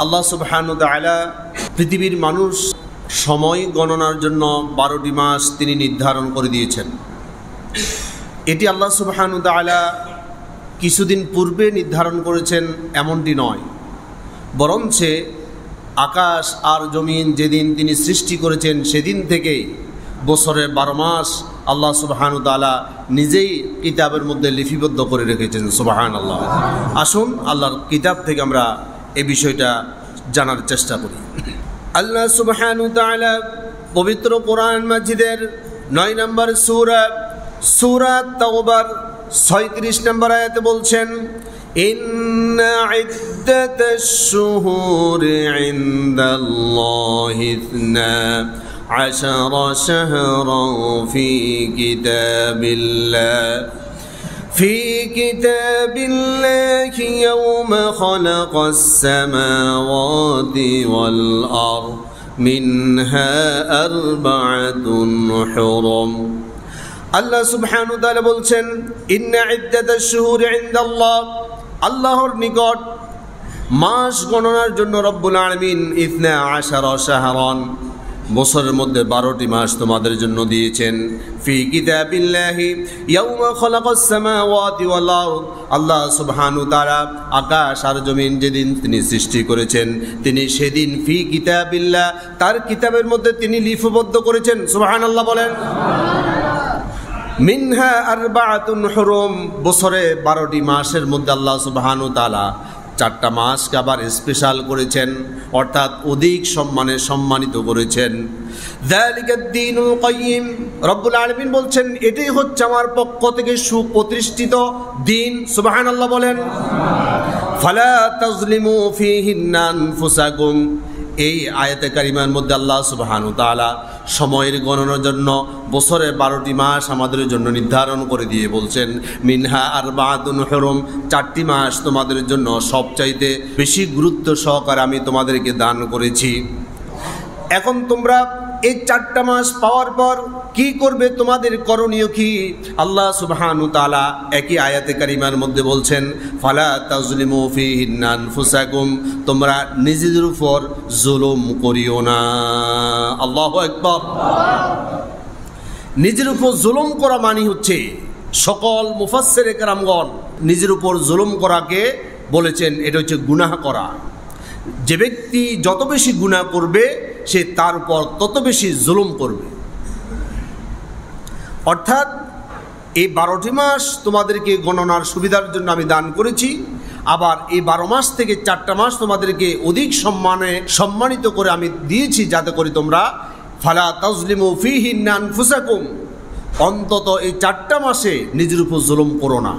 আল্লাহ সুবহানাহু ওয়া তাআলা পৃথিবীর মানুষ সময় গণনার জন্য 12টি মাস তিনি নির্ধারণ করে দিয়েছেন। এটি আল্লাহ সুবহানাহু ওয়া তাআলা কিছুদিন পূর্বে নির্ধারণ করেছেন এমনটি নয়, বরঞ্চ আকাশ আর জমিন যেদিন তিনি সৃষ্টি করেছেন সেদিন থেকেই বছরের 12 মাস আল্লাহ সুবহানাহু ওয়া তাআলা নিজেই কিতাবের মধ্যে লিপিবদ্ধ করে রেখেছেন। সুবহানাল্লাহ। আসুন আল্লাহর কিতাব থেকে আমরা এই বিষয়টা জানার চেষ্টা করি। আল্লাহ সুবহানাহু ওয়া তাআলা পবিত্র কোরআন মাজিদের 9 নম্বর সূরা তাওবার 36 নম্বর আয়াতে বলছেন, ইন্না ইদ্দাতাশ শুহুরি ইনদাল্লাহি 12 শাহরান في كتاب الله يوم خلق السماوات والأرض منها 4 حرم। আল্লাহ সুবহানাহু ওয়া তাআলা বলছেন, ইন্না ইদ্দাতাশ শুহুরি ইনদাল্লাহ, আল্লাহর নিকট মাস গণনার জন্য রব্বুল আলামিন 12 শাহরান, বছরের মধ্যে 12টি মাস তোমাদের জন্য দিয়েছেন। ফি কিতাবিল্লাহি ইয়াওমা খালাকাস সামাওয়াতি ওয়াল আরদ, আল্লাহ সুবহানাহু ওয়া তাআলা আকাশ আর জমিন যেদিন তিনি সৃষ্টি করেছেন তিনি সেদিন ফি কিতাবিল্লাহ, তার কিতাবের মধ্যে তিনি লিপিবদ্ধ করেছেন। সুবহানাল্লাহ বলেন। মিনহা 4 হুরুম, বছরে 12টি মাসের মধ্যে আল্লাহ সুবহানাহু ওয়া তাআলা 4টা মাসকে আবার স্পেশাল করেছেন, অর্থাৎ অধিক সম্মানে সম্মানিত করেছেন। যালিকাদ দীনুল কাইয়িম, রব্বুল আলামিন বলছেন এটাই হচ্ছে আমার পক্ষ থেকে সুপ্রতিষ্ঠিত দিন। সুবহানাল্লাহ বলেন। ফালা তাজলিমু ফীহিন্না আনফুসাকুম, এই আয়াতে কারিমার মধ্যে আল্লাহ সুবহানাহু ওয়া তাআলা সময়ের গণনার জন্য বছরে 12টি মাস আমাদের জন্য নির্ধারণ করে দিয়ে বলছেন, মিনহা 4 হুরুম, 4টি মাস তোমাদের জন্য সবচাইতে বেশি গুরুত্ব সহকারে আমি তোমাদেরকে দান করেছি। এখন তোমরা এই 4টা মাস পাওয়ার পর কি করবে, তোমাদের করণীয় কি? আল্লাহ সুবহানাহু ওয়া তাআলা একই আয়াতে কারিমার মধ্যে বলছেন, ফালা তাজলিমু ফীহিন্না আনফুসাকুম, তোমরা নিজেদের উপর জুলুম করিও না। আল্লাহু আকবার। নিজের উপর জুলুম করা মানে হচ্ছে, সকল মুফাসসিরে কেরামগণ নিজের উপর জুলুম করাকে বলেছেন এটা হচ্ছে গুনাহ করা। যে ব্যক্তি যত বেশি গুনাহ করবে সে তার উপর তত বেশি জুলুম করবে। অর্থাৎ এই 12টি মাস তোমাদেরকে গণনার সুবিধার জন্য আমি দান করেছি, আবার এই 12 মাস থেকে 4টা মাস তোমাদেরকে অধিক সম্মানিত করে আমি দিয়েছি, যাতে করে তোমরা ফালা তাজলিমু ফীহিন্না আনফুসাকুম, অন্তত এই 4টা মাসে নিজের উপর জুলুম করো না।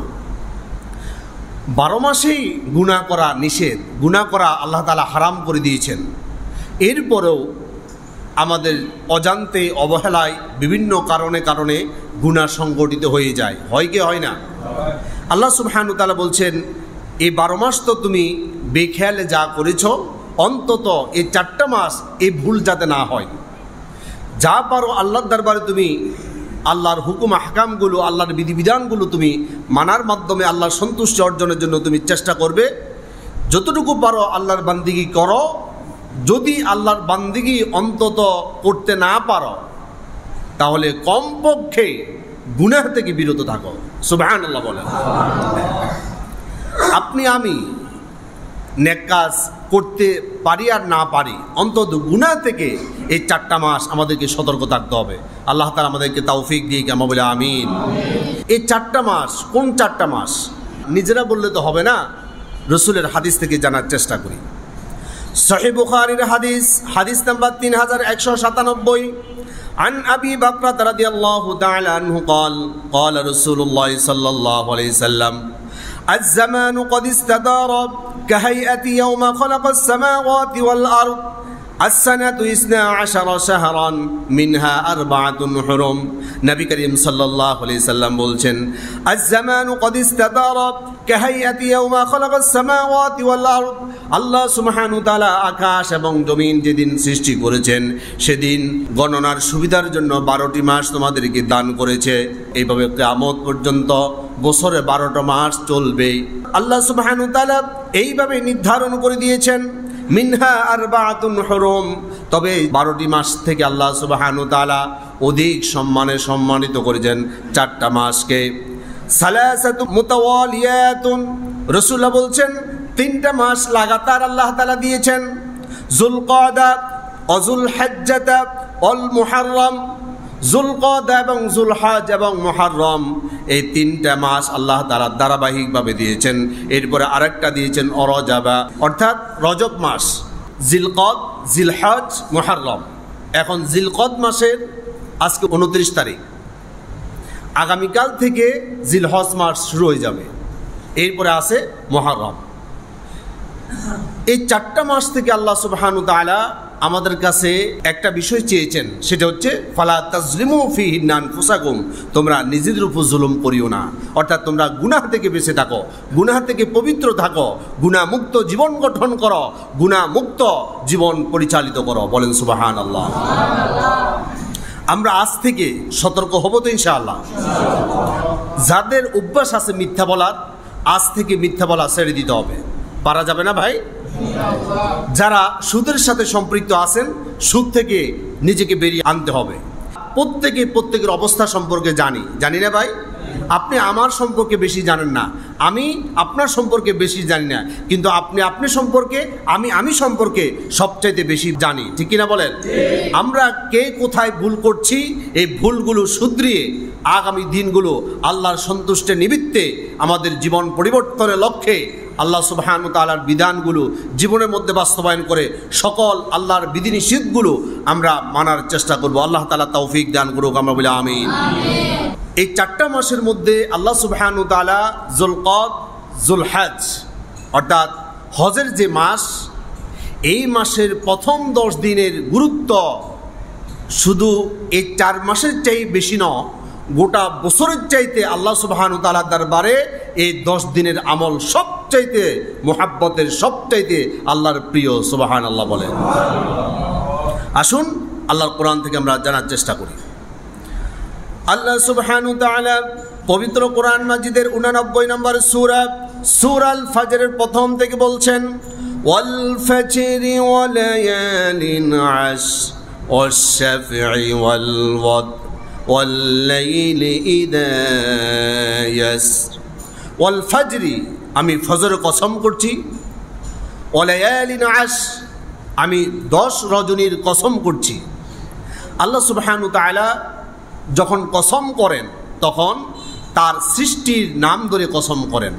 12 মাসেই গুনাহ করা নিষেধ, গুনাহ করা আল্লাহ তাআলা হারাম করে দিয়েছেন। এরপরেও আমাদের অজান্তে অবহেলায় বিভিন্ন কারণে গুনাহ সংগঠিত হয়ে যায়, হয় কি হয় না? আল্লাহ সুবহানাহু ওয়া তাআলা বলছেন এই 12 মাস তো তুমি বেখেয়ালে যা করেছ, অন্তত এই 4টা মাস এই ভুল যাতে না হয়, যা পারো আল্লাহর দরবারে তুমি আল্লাহর হুকুম আহকামগুলো, আল্লাহর বিধিবিধানগুলো তুমি মানার মাধ্যমে আল্লাহর সন্তুষ্টি অর্জনের জন্য তুমি চেষ্টা করবে। যতটুকু পারো আল্লাহর বান্দিগি করো। যদি আল্লাহর বান্দিগি অন্তত করতে না পারো তাহলে কমপক্ষে গুনাহ থেকে বিরত থাকো। সুবহানাল্লাহ বলেন। আপনি আমি নেক কাজ করতে পারি আর না পারি, অন্তত গুনাহ থেকে এই 4টা মাস আমাদেরকে সতর্ক থাকতে হবে। আল্লাহ তাআলা আমাদেরকে তৌফিক দিয়ে আমরা বলি আমিন। এই 4টা মাস কোন 4টা মাস নিজেরা বললে তো হবে না, রাসূলের হাদিস থেকে জানার চেষ্টা করি। সহিহ বুখারীর হাদিস নাম্বার 3197, عن أبي بكرة رضي الله تعالى عنه قال رسول الله صلى الله عليه وسلم الزمان قد استدار كهيئة يوم خلق السماوات والأرض السنة 12 شهرا منها 4 حرم। নবী করিম সাল্লাল্লাহু আলাইহি সাল্লাম বলছেন, الزمان قد استدار كهيئة يوم خلق السماوات والأرض, আল্লাহ সুবহানাহু ওয়া তাআলা আকাশ এবং জমিন যেদিন সৃষ্টি করেছেন সেদিন গণনার সুবিধার জন্য 12টি মাস তোমাদেরকে দান করেছে। এইভাবে কিয়ামত পর্যন্ত বছরে 12টা মাস চলবে। আল্লাহ সুবহানাহু ওয়া তাআলা এইভাবে নির্ধারণ করে দিয়েছেন। মিনহা আরবাআতুন হুরুম, তবে 12টি মাস থেকে আল্লাহ সুবহানাহু ওয়া তাআলা অধিক সম্মানিত করেছেন 4টা মাসকে। সালাসাতু মুতাওয়ালিয়াতুন, রাসূলুল্লাহ বলছেন 3টা মাস লাগাতার আল্লাহ তাআলা দিয়েছেন। যুলকাদা ও যুলহিজ্জাহ ওয়াল মুহররম, যুলকাদা এবং যুলহজ এবং মুহররম, এই 3টা মাস আল্লাহ তাআলা ধারাবাহিকভাবে দিয়েছেন। এরপরে আরেকটা দিয়েছেন রজবা, অর্থাৎ রজব মাস, জিলকদ, জিলহজ, মুহররম। এখন জিলকদ মাসের আজকে 29 তারিখ, আগামীকাল থেকে জিলহজ মাস শুরু হয়ে যাবে, এরপরে আছে মুহররম। এই 4টা মাস থেকে আল্লাহ সুবহানাহু ওয়া তাআলা আমাদের কাছে একটা বিষয় চেয়েছেন, সেটা হচ্ছে ফালা তাজলিমু ফীহিন্না আনফুসাকুম, তোমরা নিজেদের উপর জুলুম করিও না, অর্থাৎ তোমরা গুনাহ থেকে বেঁচে থাকো, গুনাহ থেকে পবিত্র থাকো, গুনাহমুক্ত জীবন গঠন করো, গুনাহমুক্ত জীবন পরিচালিত করো। বলেন সুবহানাল্লাহ। আমরা আজ থেকে সতর্ক হব তো ইনশাআল্লাহ। যাদের অভ্যাস আছে মিথ্যা বলার, আজ থেকে মিথ্যা বলা ছেড়ে দিতে হবে। পারা যাবে না ভাই? যারা সুদের সাথে সম্পৃক্ত আছেন, সুদ থেকে নিজেকে বেরিয়ে আনতে হবে। প্রত্যেকের অবস্থা সম্পর্কে জানি না ভাই। আপনি আমার সম্পর্কে বেশি জানেন না, আমি আপনার সম্পর্কে বেশি জানি না, কিন্তু আপনি সম্পর্কে, আমি সম্পর্কে সবচাইতে বেশি জানি, ঠিক কিনা বলেন? আমরা কে কোথায় ভুল করছি, এই ভুলগুলো শুধরিয়ে আগামী দিনগুলো আল্লাহর সন্তুষ্টির নিমিত্তে আমাদের জীবন পরিবর্তনের লক্ষ্যে আল্লাহ সুবহানাহু ওয়া তাআলার বিধানগুলো জীবনের মধ্যে বাস্তবায়ন করে সকল আল্লাহর বিধিনিষেধগুলো আমরা মানার চেষ্টা করব। আল্লাহ তাআলা তৌফিক দান করুক, আমরা বলি আমিন। এই 4টা মাসের মধ্যে আল্লাহ সুবহানাহু ওয়া তাআলা যুলকদ, যুলহজ অর্থাৎ হজের যে মাস, এই মাসের প্রথম 10 দিনের গুরুত্ব শুধু এই 4 মাসের চাই বেশি নয়, গোটা বছরের চাইতে আল্লাহ সুবহানাহু ওয়া তাআলার দরবারে এই 10 দিনের আমল সবচাইতে মুহাব্বতের, সবচাইতে আল্লাহর প্রিয়। সুবহানাল্লাহ বলেন। আসুন আল্লাহর কোরআন থেকে আমরা জানার চেষ্টা করি। আল্লাহ সুবহানাহু ওয়া তাআলা পবিত্র কোরআন মাজিদের 89 নম্বর সূরা আল ফাজরের প্রথম থেকে বলছেন, ওয়াল ফাজরি ওয়া লায়ালিন আশর ওয়াশ শাফঈ ওয়াল ওয়াতর والليل إذا يسر والفجر, আমি ফজরের কসম করছি, ওয়ালায়ালিন আশর, আমি 10 রজনীর কসম করছি। আল্লাহ সুবহানাহু ওয়া তাআলা যখন কসম করেন তখন তার সৃষ্টির নাম ধরে কসম করেন।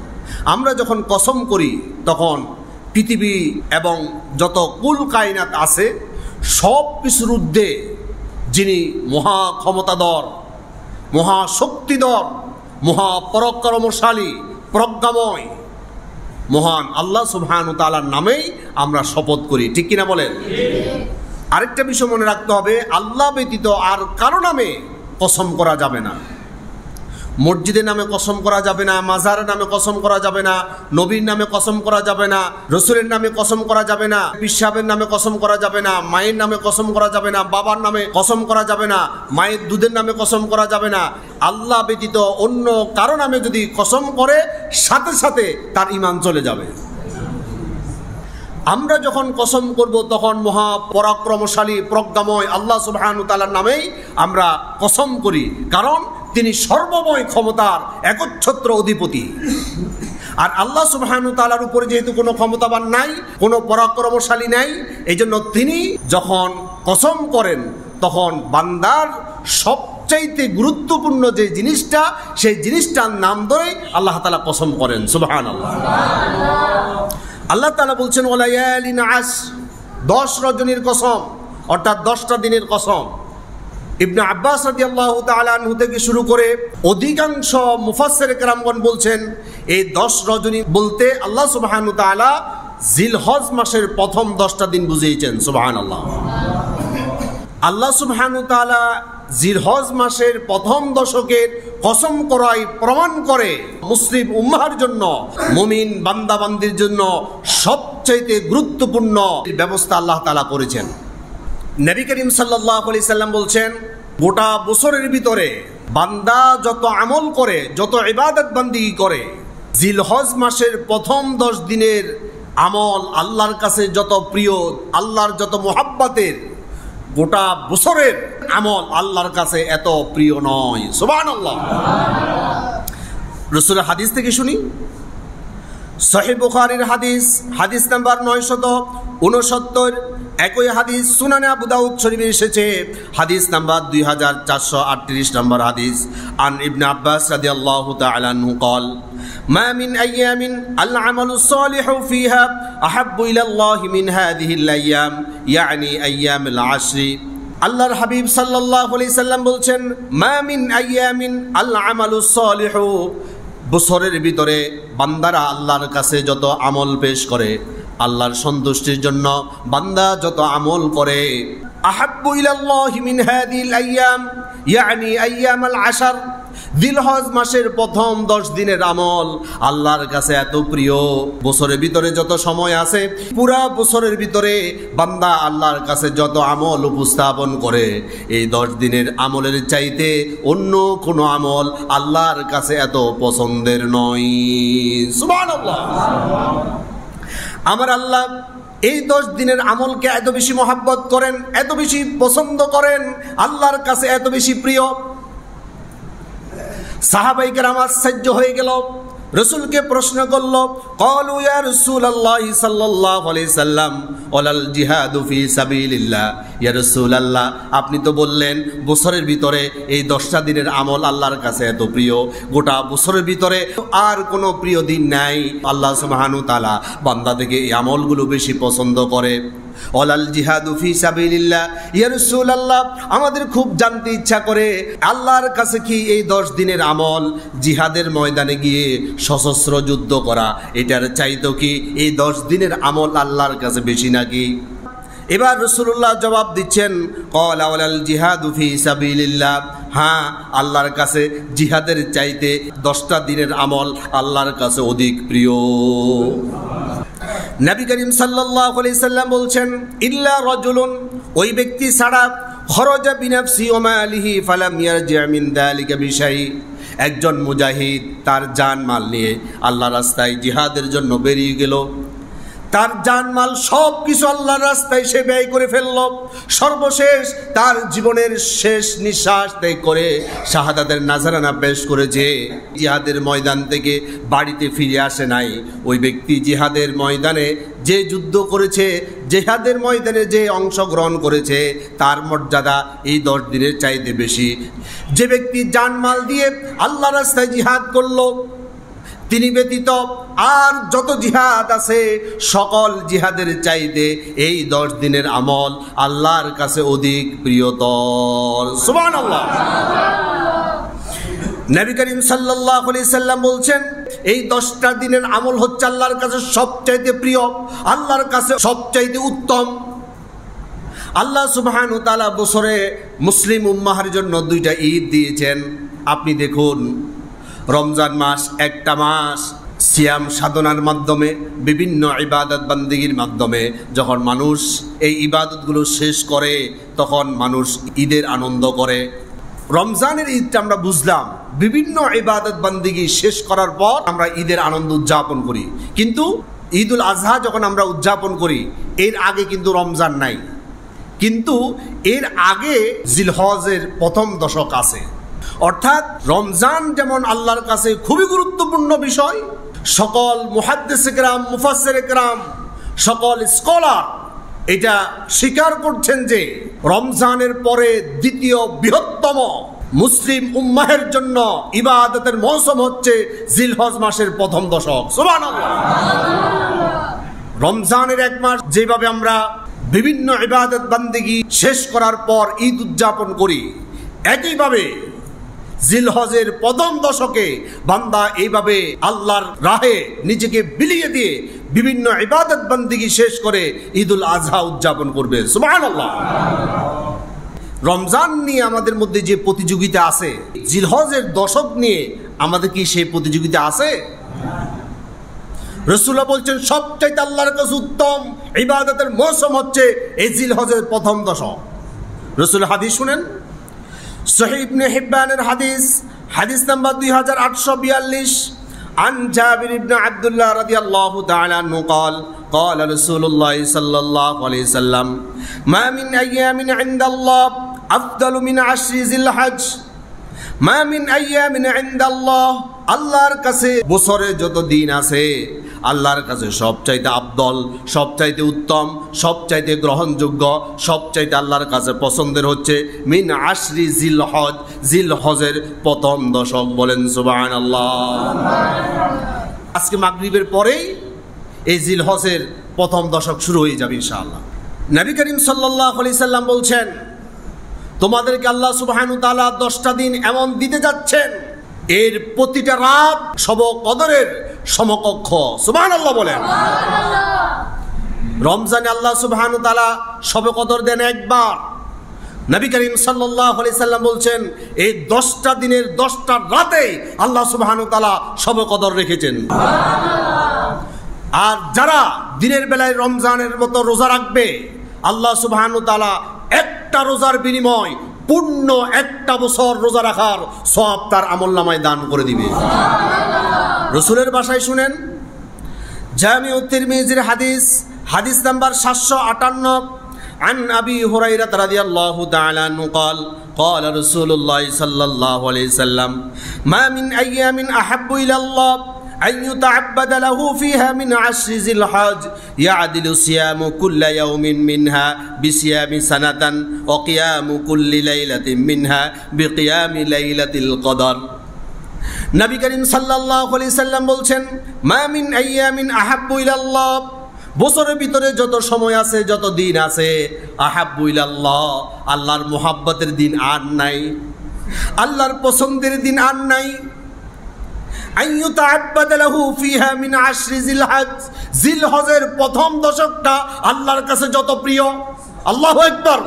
আমরা যখন কসম করি তখন পৃথিবী এবং যত কুল কায়নাত আছে সব কিছুর ঊর্ধ্বে যিনি মহা ক্ষমতাধর, মহাশক্তিধর, মহাপরাক্রমশালী, প্রজ্ঞাময়, মহান আল্লাহ সুবহানাহু ওয়া তাআলার নামেই আমরা শপথ করি, ঠিক কিনা বলেন? আরেকটা বিষয় মনে রাখতে হবে, আল্লাহ ব্যতীত আর কারো নামে কসম করা যাবে না। মসজিদের নামে কসম করা যাবে না, মাজারের নামে কসম করা যাবে না, নবীর নামে কসম করা যাবে না, রসুলের নামে কসম করা যাবে না, পীর সাহেবের নামে কসম করা যাবে না, মায়ের নামে কসম করা যাবে না, বাবার নামে কসম করা যাবে না, মায়ের দুধের নামে কসম করা যাবে না। আল্লাহ ব্যতীত অন্য কারো নামে যদি কসম করে সাথে সাথে তার ঈমান চলে যাবে। আমরা যখন কসম করব তখন মহা পরাক্রমশালী, প্রজ্ঞাময় আল্লাহ সুবহানাহু ওয়া তাআলার নামেই আমরা কসম করি, কারণ তিনি সর্বময় ক্ষমতার একচ্ছত্র অধিপতি। আর আল্লাহ সুবহানাহু ওয়া তাআলার উপরে যেহেতু কোনো ক্ষমতাবান নাই, কোনো পরাক্রমশালী নাই, এই জন্য তিনি যখন কসম করেন তখন বান্দার সবচাইতে গুরুত্বপূর্ণ যে জিনিসটা, সেই জিনিসটার নাম ধরে আল্লাহ তাআলা কসম করেন। সুবহানাল্লাহ। আল্লাহ তাআলা বলছেন ওয়ালায়ালিন আশর, 10 রজনীর কসম, অর্থাৎ 10টা দিনের কসম। ইবনে আব্বাস রাদিয়াল্লাহু তাআলা আনহু থেকে শুরু করে অধিকাংশ মুফাসসির কেরামগণ বলছেন এই 10 রজনী বলতে আল্লাহ সুবহানাহু ওয়া তাআলা জিলহজ মাসের প্রথম 10টা দিন বুঝিয়েছেন। সুবহানাল্লাহ। আল্লাহ সুবহানাহু ওয়া তাআলা জিলহজ মাসের প্রথম দশকের কসম করাই প্রমাণ করে মুসলিম উম্মাহর জন্য, মুমিন বান্দা বান্দির জন্য সবচাইতে গুরুত্বপূর্ণ ব্যবস্থা আল্লাহ তাআলা করেছেন। নবী করিম সাল্লাল্লাহু আলাইহি সাল্লাম বলছেন, গোটা বছরের ভিতরে বান্দা যত আমল করে, যত ইবাদত বান্দিগি করে, জিলহজ মাসের প্রথম 10 দিনের আমল আল্লাহর কাছে যত প্রিয়, আল্লাহর যত মুহাব্বতের, গোটা বছরের আমল আল্লাহর কাছে এত প্রিয় নয়। সুবহানাল্লাহ। রাসূলের হাদিস থেকে শুনি, সহিহ বুখারীর হাদিস, হাদিস নাম্বার 969, একই হাদিস সুনানে আবু দাউদ শরীফে এসেছে, হাদিস নাম্বার 2438 নম্বর হাদিস। আন ইবনে আব্বাস রাদিয়াল্লাহু তাআলা আনহু قال ما من أيام العمل الصالح فيها أحب إلى الله من هذه الأيام يعني أيام العشر। আল্লাহর হাবিব সাল্লাল্লাহু আলাইহি সাল্লাম বলছেন, মা মিন আইয়ামিন আল আমালুস সলিহু, বছরের ভিতরে বান্দারা আল্লাহর কাছে যত আমল পেশ করে, আল্লাহর সন্তুষ্টির জন্য বান্দা যত আমল করে, আহাব্বু ইলাল্লাহি মিন হাযিহিল আইয়াম ইয়ানি আইয়ামাল আশর, জিলহজ মাসের প্রথম 10 দিনের আমল আল্লাহর কাছে এত প্রিয়। বছরের ভিতরে যত সময় আছে, পুরা বছরের ভিতরে বান্দা আল্লাহর কাছে যত আমল উপস্থাপন করে, এই 10 দিনের আমলের চাইতে অন্য কোনো আমল আল্লাহর কাছে এত পছন্দের নয়। সুবহানাল্লাহ। আমার আল্লাহ এই 10 দিনের আমলকে এত বেশি মহাব্বত করেন, এত বেশি পছন্দ করেন, আল্লাহর কাছে এত বেশি প্রিয়। সাহাবায়ে কেরাম আশ্চর্য হয়ে গেল, রাসূলকে প্রশ্ন করল, ক্বালু ইয়া রাসূলুল্লাহ সাল্লাল্লাহু আলাইহি সাল্লাম ওয়ালাল জিহাদু ফি সাবিলিল্লাহ। ইয়া রাসূলুল্লাহ, আপনি তো বললেন বছরের ভিতরে এই 10টা দিনের আমল আল্লাহর কাছে এত প্রিয়, গোটা বছরের ভিতরে আর কোনো প্রিয় দিন নাই, আল্লাহ সুবহানাহু ওয়া তাআলা বান্দা থেকে এই আমলগুলো বেশি পছন্দ করে। ওয়ালাল জিহাদু ফি সাবিলিল্লাহ। ইয়া রাসূলুল্লাহ, আমাদের খুব জানতে ইচ্ছা করে আল্লাহর কাছে কি এই 10 দিনের আমল, জিহাদের ময়দানে গিয়ে সশস্ত্র যুদ্ধ করা, এটার চাইতো কি এই 10 দিনের আমল আল্লাহর কাছে বেশি নাকি? এবার রাসূলুল্লাহ জবাব দিচ্ছেন, ক্বালা ওয়ালাল জিহাদু ফি সাবিলিল্লাহ, হ্যাঁ, আল্লাহর কাছে জিহাদের চাইতে 10টা দিনের আমল আল্লাহর কাছে অধিক প্রিয়। নবী করিম সাল্লাল্লাহু আলাইহি সাল্লাম বলছেন, ইল্লা রাজুলুন, ওই ব্যক্তি ছাড়া, খরাজা বিনাফসি ওয়া মালিহি ফালাম ইয়ারজি' মিন যালিকা বিশাই, একজন মুজাহিদ তার জান মাল নিয়ে আল্লাহর রাস্তায় জিহাদের জন্য বেরিয়ে গেল, তার জানমাল সব কিছু আল্লাহর রাস্তায় সে ব্যয় করে ফেলল, সর্বশেষ তার জীবনের শেষ নিঃশ্বাস ত্যাগ করে শাহাদাতের নাজরানা পেশ করেছে, জিহাদের ময়দান থেকে বাড়িতে ফিরে আসে নাই। ওই ব্যক্তি জিহাদের ময়দানে যে যুদ্ধ করেছে, জিহাদের ময়দানে যে অংশগ্রহণ করেছে, তার মর্যাদা এই 10 দিনের চাইতে বেশি। যে ব্যক্তি জানমাল দিয়ে আল্লাহর রাস্তায় জিহাদ করলো, তিনি ব্যতীত আর যত জিহাদ আছে সকল জিহাদের চাইতে এই 10 দিনের আমল আল্লাহর কাছে অধিক প্রিয়তর। সুবহানাল্লাহ। নবী করিম সাল্লাল্লাহু আলাইহি সাল্লাম বলছেন, এই 10টা দিনের আমল হচ্ছে আল্লাহর কাছে সবচাইতে প্রিয়, আল্লাহর কাছে সবচাইতে উত্তম। আল্লাহ সুবহানাহু ওয়া তাআলা বছরে মুসলিম উম্মাহর জন্য 2টা ঈদ দিয়েছেন। আপনি দেখুন, রমজান মাস একটা মাস সিয়াম সাধনার মাধ্যমে, বিভিন্ন ইবাদত বান্দিগির মাধ্যমে যখন মানুষ এই ইবাদতগুলো শেষ করে, তখন মানুষ ঈদের আনন্দ করে। রমজানের ঈদটা আমরা বুঝলাম, বিভিন্ন ইবাদত বান্দিগি শেষ করার পর আমরা ঈদের আনন্দ উদযাপন করি, কিন্তু ঈদুল আজহা যখন আমরা উদযাপন করি, এর আগে কিন্তু রমজান নাই, কিন্তু এর আগে জিলহজের প্রথম দশক আছে। অর্থাৎ রমজান যেমন আল্লাহর কাছে খুবই গুরুত্বপূর্ণ বিষয়, সকল মুহাদ্দিস কেরাম, মুফাসসির কেরাম, সকল স্কলার এটা স্বীকার করছেন যে রমজানের পরে দ্বিতীয় বৃহত্তম মুসলিম উম্মাহের জন্য ইবাদতের মৌসুম হচ্ছে জিলহজ মাসের প্রথম দশক। সুবহানাল্লাহ। রমজানের এক মাস যেভাবে আমরা বিভিন্ন ইবাদত বান্দিগি শেষ করার পর ঈদ উদযাপন করি, একইভাবে জিলহজের প্রথম দশকে বান্দা এইভাবে আল্লাহর রাহে নিজেকে বিলিয়ে দিয়ে বিভিন্ন ইবাদত বান্দিগি শেষ করে ঈদুল আজহা উদযাপন করবে। সুবহানাল্লাহ। রমজান নিয়ে আমাদের মধ্যে যে প্রতিযোগিতা আছে, জিলহজের দশক নিয়ে আমাদের কি সেই প্রতিযোগিতা আছে? রাসূলুল্লাহ বলছেন, সবচাইতে আল্লাহর কাছে উত্তম ইবাদতের মৌসুম হচ্ছে এই জিলহজের প্রথম দশক। রাসূল হাদিস শুনেন, সহিহ ইবনে হিব্বানের হাদিস, হাদিস নাম্বার 2842, আন জাবির ইবনে আব্দুল্লাহ রাদিয়াল্লাহু তাআলা আনহু قال قال رسول الله صلى الله عليه وسلم ما من أيام عند الله أفضل من 10 ذي الحج ما من أيام عند الله আল্লাহর কাছে বছরে যত দিন আছে আল্লাহর কাছে সবচাইতে আফদল, সবচাইতে উত্তম, সবচাইতে গ্রহণযোগ্য, সবচাইতে আল্লাহর কাছে পছন্দের হচ্ছে মিন 10 জিলহজ, জিলহজের প্রথম দশক। বলেন সুবহানাল্লাহ। আজকে মাগরিবের পরেই এই জিলহজের প্রথম দশক শুরু হয়ে যাবে ইনশাআল্লাহ। নবী করিম সাল্লাল্লাহু আলাইহি সাল্লাম বলছেন, তোমাদেরকে আল্লাহ সুবহানাহু ওয়া তাআলা 10টা দিন এমন দিতে যাচ্ছেন, এর প্রতিটা রাত শবে কদরের সমকক্ষ। সুবহানাল্লাহ বলেন। রমজানে আল্লাহ সুবহানাহু ওয়া তাআলা শবে কদর দেন একবার। নবী করিম সাল্লাল্লাহু আলাইহি সাল্লাম বলছেন, এই 10টা দিনের 10টা রাতে আল্লাহ সুবহানাহু ওয়া তাআলা শবে কদর রেখেছেন। আর যারা দিনের বেলায় রমজানের মতো রোজা রাখবে, আল্লাহ সুবহানাহু ওয়া তাআলা একটা রোজার বিনিময় পূর্ণ একটা বছর রোজা রাখার সওয়াব তার আমলনামায় দান করে দিবে। রাসূলের ভাষায় শুনেন, জামিউ তিরমিজির হাদিস, হাদিস নাম্বার 758, عن أبي هريرة رضي الله تعالى عنه قال قال رسول الله صلى الله عليه وسلم ما من أيام أحب إلى الله أن يتعبد له فيها من 10 ذي الحج يعدل صيام كل يوم منها بصيام سنة وقيام كل ليلة منها بقيام ليلة القدر। নবী করিম সাল্লাল্লাহু আলাইহি সাল্লাম বলছেন, মা মিন আইয়ামিন আহাব্বু ইলাল্লাহ, বছরের ভিতরে যত সময় আছে, যত দিন আছে, আহাব্বু ইলাল্লাহ, আল্লাহর মুহাব্বতের দিন আর নাই, আল্লাহর পছন্দের দিন আর নাই। আইয়ুতাআব্বাদ লাহু ফিহা মিন 10 জিলহজ, জিলহজের প্রথম দশকটা আল্লাহর কাছে যত প্রিয়। আল্লাহু আকবার।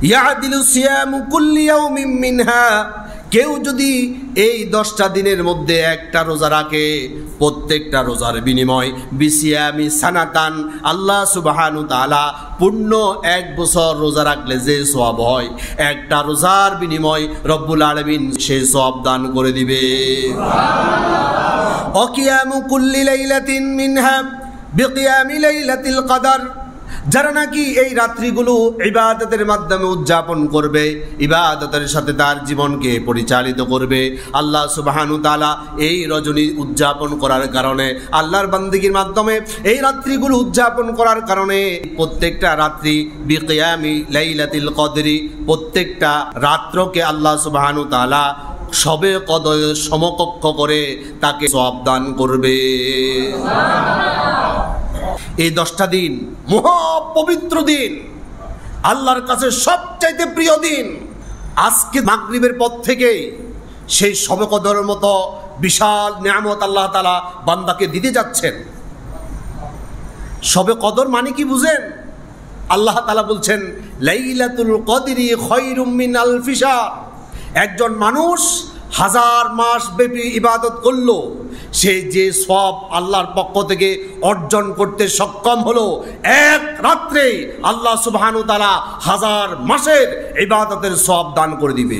ইয়াদিলু সিয়ামু কুল্লি ইয়াউমিন মিনহা, কেউ যদি এই 10টা দিনের মধ্যে একটা রোজা রাখে, প্রত্যেকটা রোজার বিনিময় বিসিয়ামি সানাতান, আল্লাহ সুবহানাহু তাআলা পূর্ণ এক বছর রোজা রাখলে যে সওয়াব হয়, একটা রোজার বিনিময় রব্বুল আলামিন সেই সওয়াব দান করে দিবে। ওয়াকিয়ামু কুল্লি লাইলাতিন মিনহা বিকিয়ামি লাইলাতিল কদর, যারা নাকি এই রাত্রিগুলো ইবাদতের মাধ্যমে উদযাপন করবে, ইবাদতের সাথে তার জীবনকে পরিচালিত করবে, আল্লাহ সুবহানাহু তাআলা এই রজনী উদযাপন করার কারণে, আল্লাহর বান্দিগির মাধ্যমে এই রাত্রিগুলো উদযাপন করার কারণে প্রত্যেকটা রাত্রি বিকিয়ামি লাইলাতিল কদরি, প্রত্যেকটা রাত্রকে আল্লাহ সুবহানাহু তাআলা শবে কদরের সমকক্ষ করে তাকে সওয়াব দান করবে। এই 10টা দিন মহা পবিত্র দিন, আল্লাহর কাছে সবচাইতে প্রিয় দিন। আজকে মাগরিবের পর থেকে সেই শবে কদরের মতো বিশাল নিয়ামত আল্লাহ তাআলা বান্দাকে দিতে যাচ্ছেন। শবে কদর মানে কি বুঝেন? আল্লাহ তাআলা বলছেন, লাইলাতুল কদরি খায়রুম মিন আলফি শাহর। একজন মানুষ 1000 মাস ব্যাপী ইবাদত করলো, সে যে সওয়াব আল্লাহর পক্ষ থেকে অর্জন করতে সক্ষম হলো, এক রাত্রে আল্লাহ সুবহানাহু তাআলা 1000 মাসের ইবাদতের সওয়াব দান করে দিবে।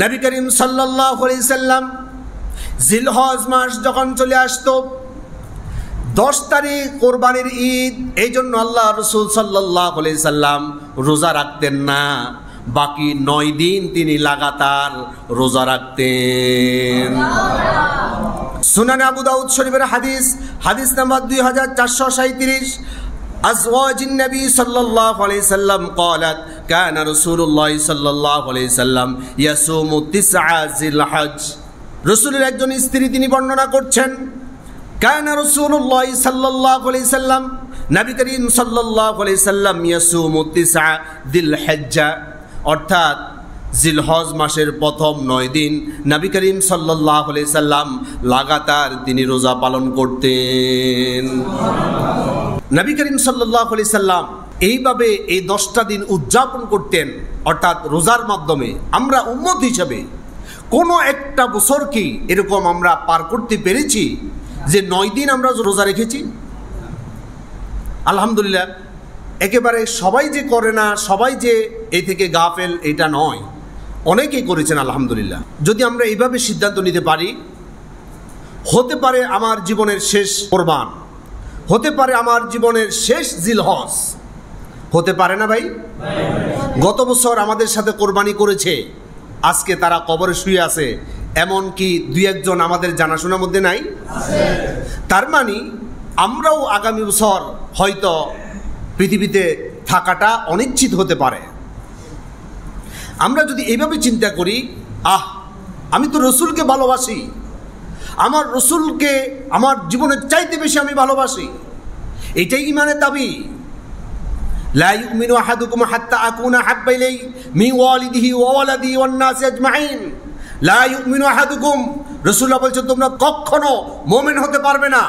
নবী করিম সাল্লাল্লাহু আলাইহি সাল্লাম জিলহজ মাস যখন চলে আসতো, 10 তারিখ কোরবানির ঈদ, এই জন্য আল্লাহ রাসূল সাল্লাল্লাহু আলাইহি সাল্লাম রোজা রাখতেন না, বাকি 9 দিন তিনি লাগাতার রোজা রাখতেন। সুনানে আবু দাউদ শরীফের হাদিস, হাদিস নাম্বার 2437, আজওয়াজিন নবী সাল্লাল্লাহু আলাইহি সাল্লাম قالت كان رسول الله صلى الله عليه وسلم يصوم 9 জিলহজ। রাসূলের একজন স্ত্রী তিনি বর্ণনা করছেন, كان رسول الله صلى الله عليه وسلم, নবী করিম সাল্লাল্লাহু আলাইহি সাল্লাম ইয়াসুম 9 জিলহজ্জা, অর্থাৎ জিলহজ মাসের প্রথম 9 দিন নবী করিম সাল্লাল্লাহু আলাইহি সাল্লাম লাগাতার তিনি রোজা পালন করতেন। নবী করিম সাল্লাল্লাহু আলাইহি সাল্লাম এইভাবে এই 10টা দিন উদযাপন করতেন, অর্থাৎ রোজার মাধ্যমে আমরা উম্মত হিসেবে কোনো একটা বছর কি এরকম আমরা পার করতে পেরেছি যে 9 দিন আমরা রোজা রেখেছি? আলহামদুলিল্লাহ। একেবারে সবাই যে করে না, সবাই যে এই থেকে গাফেল, এটা নয়, অনেকেই করেছেন আলহামদুলিল্লাহ। যদি আমরা এইভাবে সিদ্ধান্ত নিতে পারি, হতে পারে আমার জীবনের শেষ কোরবান, হতে পারে আমার জীবনের শেষ জিলহজ, হতে পারে না ভাই? গত বছর আমাদের সাথে কোরবানি করেছে, আজকে তারা কবরে শুয়ে আছে, এমন কি দুই একজন আমাদের জানাশোনার মধ্যে নাই? তার মানে আমরাও আগামী বছর হয়তো পৃথিবীতে থাকাটা অনিশ্চিত হতে পারে। আমরা যদি এইভাবে চিন্তা করি, আমি তো রসুলকে ভালোবাসি, আমার রসুলকে আমার জীবনের চাইতে বেশি আমি ভালোবাসি, এটাই ঈমানের দাবি। লা ইউমিনু আহাদুকুম হাত্তা আকুনা হাব্বা ইলাইহি মিন ওয়ালিদিহি ওয়া ওয়ালাদিহি ওয়ান নাসি আজমাইন। লা ইউমিনু আহাদুকুম, রাসূলুল্লাহ বলছেন তোমরা কখনো মুমিন হতে পারবে না।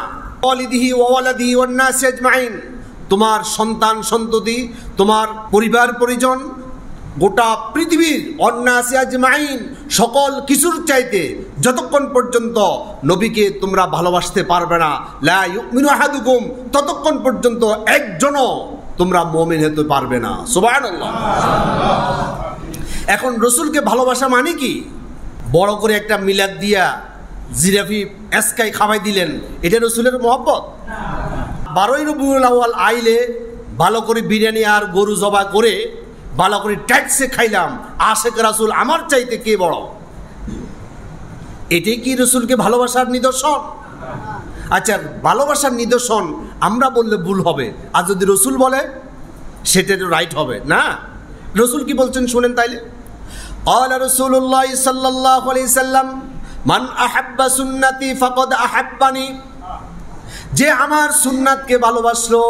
ওয়ালিদিহি ওয়া ওয়ালাদিহি ওয়ান নাসি আজমাইন, তোমার সন্তান সন্ততি, তোমার পরিবার পরিজন, গোটা পৃথিবীর অন্নাসি আজমাইন, সকল কিছুর চাইতে যতক্ষণ পর্যন্ত নবীকে তোমরা ভালোবাসতে পারবে না, লা ইউমিনু আহাদুকুম, ততক্ষণ পর্যন্ত একজনও তোমরা মুমিন হতে পারবে না। সুবহানাল্লাহ। এখন রসুলকে ভালোবাসা মানে কি? বড় করে একটা মিলাদ দিয়া জিরাফি এসকাই খাওয়াই দিলেন, এটা রসুলের মহব্বত? 12ই রবিউল আউয়াল আইলে ভালো করে বিরিয়ানি আর গরু জবা করে ভালো করে ট্যাক্সে খাইলাম, আশেক রাসূল আমার চাইতে কে বড়? এটাই কি রসুলকে ভালোবাসার নিদর্শন? আচ্ছা, ভালোবাসার নিদর্শন আমরা বললে ভুল হবে, আর যদি রসুল বলে সেটা রাইট হবে না? রসুল কি বলছেন শুনেন তাইলে। ক্বালা রাসূলুল্লাহ সাল্লাল্লাহু আলাইহি সাল্লাম, মান আহাব্বা সুন্নতি ফাকাদ আহাব্বানি, যে আমার সুন্নাতকে ভালোবাসলো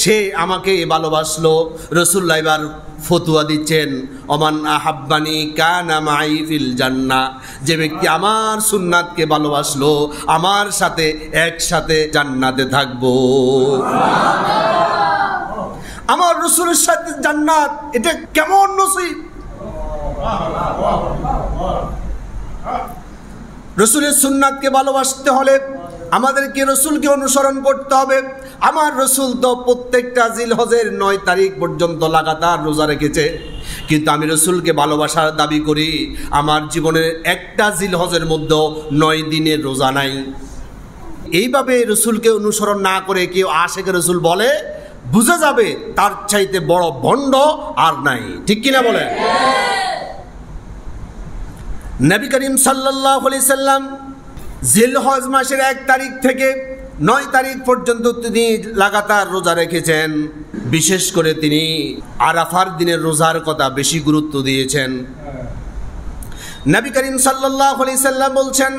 সে আমাকে ভালোবাসলো। রাসূলুল্লাহ এবার ফতুয়া দিচ্ছেন, ওমান আহাব্বানি কানা মাই ফিল জান্নাহ, যে ব্যক্তি আমার সুন্নাতকে ভালোবাসলো আমার সাথে একসাথে জান্নাতে থাকবো। আমার রাসূলের সাথে জান্নাত, এটা কেমন নসিব! রাসূলের সুন্নাতকে ভালোবাসতে হলে আমাদেরকে রসুলকে অনুসরণ করতে হবে। আমার রসুল তো প্রত্যেকটা জিলহজের 9 তারিখ পর্যন্ত লাগাতার রোজা রেখেছে, কিন্তু আমি রসুলকে ভালোবাসার দাবি করি, আমার জীবনের একটা জিলহজের মধ্যে 9 দিনের রোজা নাই। এইভাবে রসুলকে অনুসরণ না করে কেউ আশেক রসুল বলে, বুঝা যাবে তার চাইতে বড় ভণ্ড আর নাই। ঠিক কিনা বলেন? নবী করিম সাল্লাল্লাহু আলাইহি সাল্লাম জিলহজ মাসের 1 তারিখ থেকে 9 তারিখ পর্যন্ত তিনি লাগাতার রোজা রেখেছেন। বিশেষ করে তিনি আরাফার দিনের রোজার কথা বেশি গুরুত্ব দিয়েছেন। নবী করিম সাল্লাল্লাহু আলাইহি সাল্লাম বলছেন,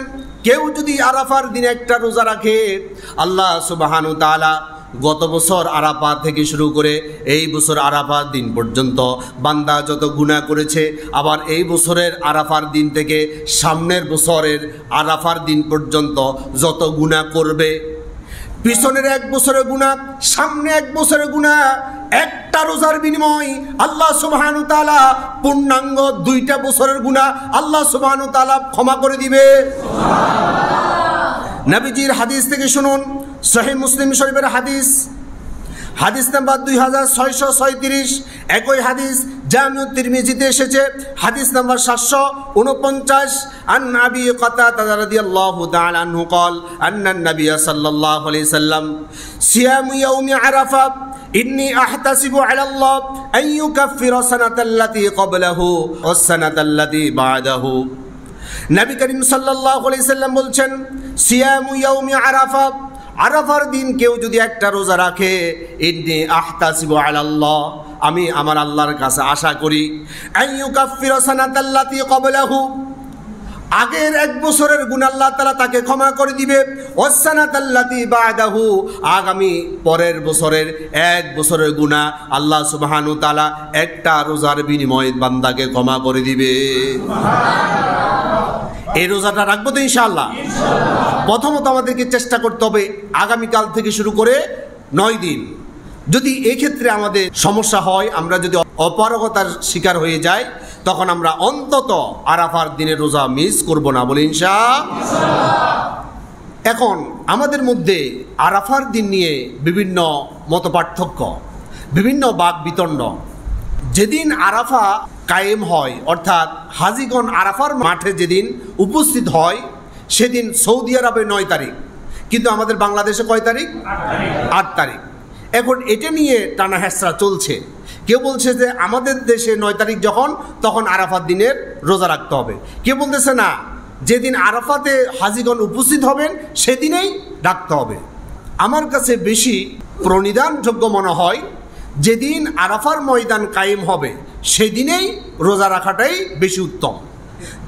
কেউ যদি আরাফার দিনে একটা রোজা রাখে, আল্লাহ সুবহানাহু ওয়া তাআলা গত বছর আরাফা থেকে শুরু করে এই বছর আরাফার দিন পর্যন্ত বান্দা যত গুনাহ করেছে, আবার এই বছরের আরাফার দিন থেকে সামনের বছরের আরাফার দিন পর্যন্ত যত গুনাহ করবে, পিছনের 1 বছরের গুনাহ, সামনে 1 বছরের গুনাহ, একটা রোজার বিনিময় আল্লাহ সুবহানাহু ওয়া তাআলা পূর্ণাঙ্গ 2টা বছরের গুনাহ আল্লাহ সুবহানাহু ওয়া তাআলা ক্ষমা করে দিবে। নবীজির হাদিস থেকে শুনুন, সহিহ মুসলিম শরীফের হাদিস, হাদিস নাম্বার 2636, একই হাদিস জামিউত তিরমিজিতে এসেছে, হাদিস নাম্বার 749। আন আবি কাতাদা রাদিয়াল্লাহু তাআলা আনহু قال ان النبي صلى الله عليه وسلم صيام يوم عرفه إني أحتسب على الله أن يكفر السنة التي قبله والسنة التي بعده। নবী করিম সাল্লাল্লাহু আলাইহি সাল্লাম বলছেন, সিয়ামু ইয়াউমি আরাফা, আরাফার দিন কেউ যদি একটা রোজা রাখে, ইন্নী আহতাসিবু আলাল্লাহ, আমি আমার আল্লাহর কাছে আশা করি, আন ইউকাফিরা সানাতাল্লাতী ক্বাবলাহু, আগের 1 বছরের গুনাহ আল্লাহ তাআলা তাকে ক্ষমা করে দিবে, ওয়াসসানাতাল্লাতী বা'দাহু, আগামী পরের বছরের 1 বছরের গুনাহ আল্লাহ সুবহানাহু ওয়া তাআলা একটা রোজার বিনিময়ে বান্দাকে ক্ষমা করে দিবে। এই রোজাটা রাখবো তো ইনশাআল্লাহ। প্রথমত আমাদেরকে চেষ্টা করতে হবে আগামীকাল থেকে শুরু করে 9 দিন। যদি এই ক্ষেত্রে আমাদের সমস্যা হয়, আমরা যদি অপারগতার শিকার হয়ে যাই, তখন আমরা অন্তত আরাফার দিনের রোজা মিস করব না, বলে ইনশাআল্লাহ। এখন আমাদের মধ্যে আরাফার দিন নিয়ে বিভিন্ন মতপার্থক্য, বিভিন্ন বাক বিতণ্ড। যেদিন আরাফা কায়েম হয়, অর্থাৎ হাজিগণ আরাফার মাঠে যেদিন উপস্থিত হয়, সেদিন সৌদি আরবে 9 তারিখ, কিন্তু আমাদের বাংলাদেশে কয় তারিখ? 8 তারিখ। এখন এটা নিয়ে টানা হেঁচড়া চলছে। কেউ বলছে যে আমাদের দেশে 9 তারিখ যখন, তখন আরাফাত দিনের রোজা রাখতে হবে। কেউ বলতেছে না, যেদিন আরাফাতে হাজিগণ উপস্থিত হবেন সেদিনেই রাখতে হবে। আমার কাছে বেশি প্রণিধানযোগ্য মনে হয় যেদিন আরাফার ময়দান কায়েম হবে সেদিনেই রোজা রাখাটাই বেশি উত্তম।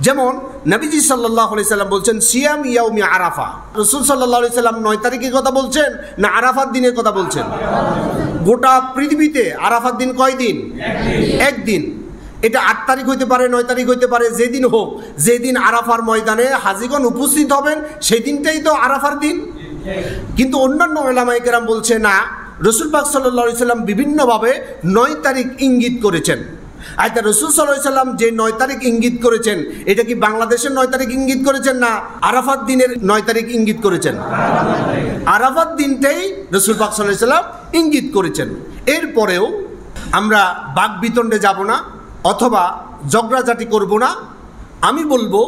যেমন নবীজি সাল্লাল্লাহু আলাইহি সাল্লাম বলছেন সিয়াম ইয়াউমি আরাফা। রাসূল সাল্লাল্লাহু আলাইহি সাল্লাম 9 তারিখের কথা বলছেন না আরাফাত দিনের কথা বলছেন? গোটা পৃথিবীতে আরাফাত দিন কয় দিন? একদিন। এটা 8 তারিখ হইতে পারে, 9 তারিখ হইতে পারে, যেদিন হোক, যেদিন আরাফার ময়দানে হাজিগণ উপস্থিত হবেন সেই দিনটাই তো আরাফার দিন। কিন্তু অন্যান্য উলামায়ে কেরাম বলছে না, রাসূল পাক সাল্লাল্লাহু আলাইহি সাল্লাম বিভিন্নভাবে 9 তারিখ ইঙ্গিত করেছেন। আচ্ছা, রাসূল সাল্লাল্লাহু আলাইহি সাল্লাম যে 9 তারিখ ইঙ্গিত করেছেন, এটা কি বাংলাদেশের 9 তারিখ ইঙ্গিত করেছেন না আরাফাত দিনের 9 তারিখ ইঙ্গিত করেছেন? আরাফাত দিনটাই রাসূল পাক সাল্লাল্লাহু আলাইহি সাল্লাম ইঙ্গিত করেছেন। এরপরেও আমরা বাকবিতণ্ডে যাব না অথবা ঝগড়াঝাটি করব না। আমি বলবো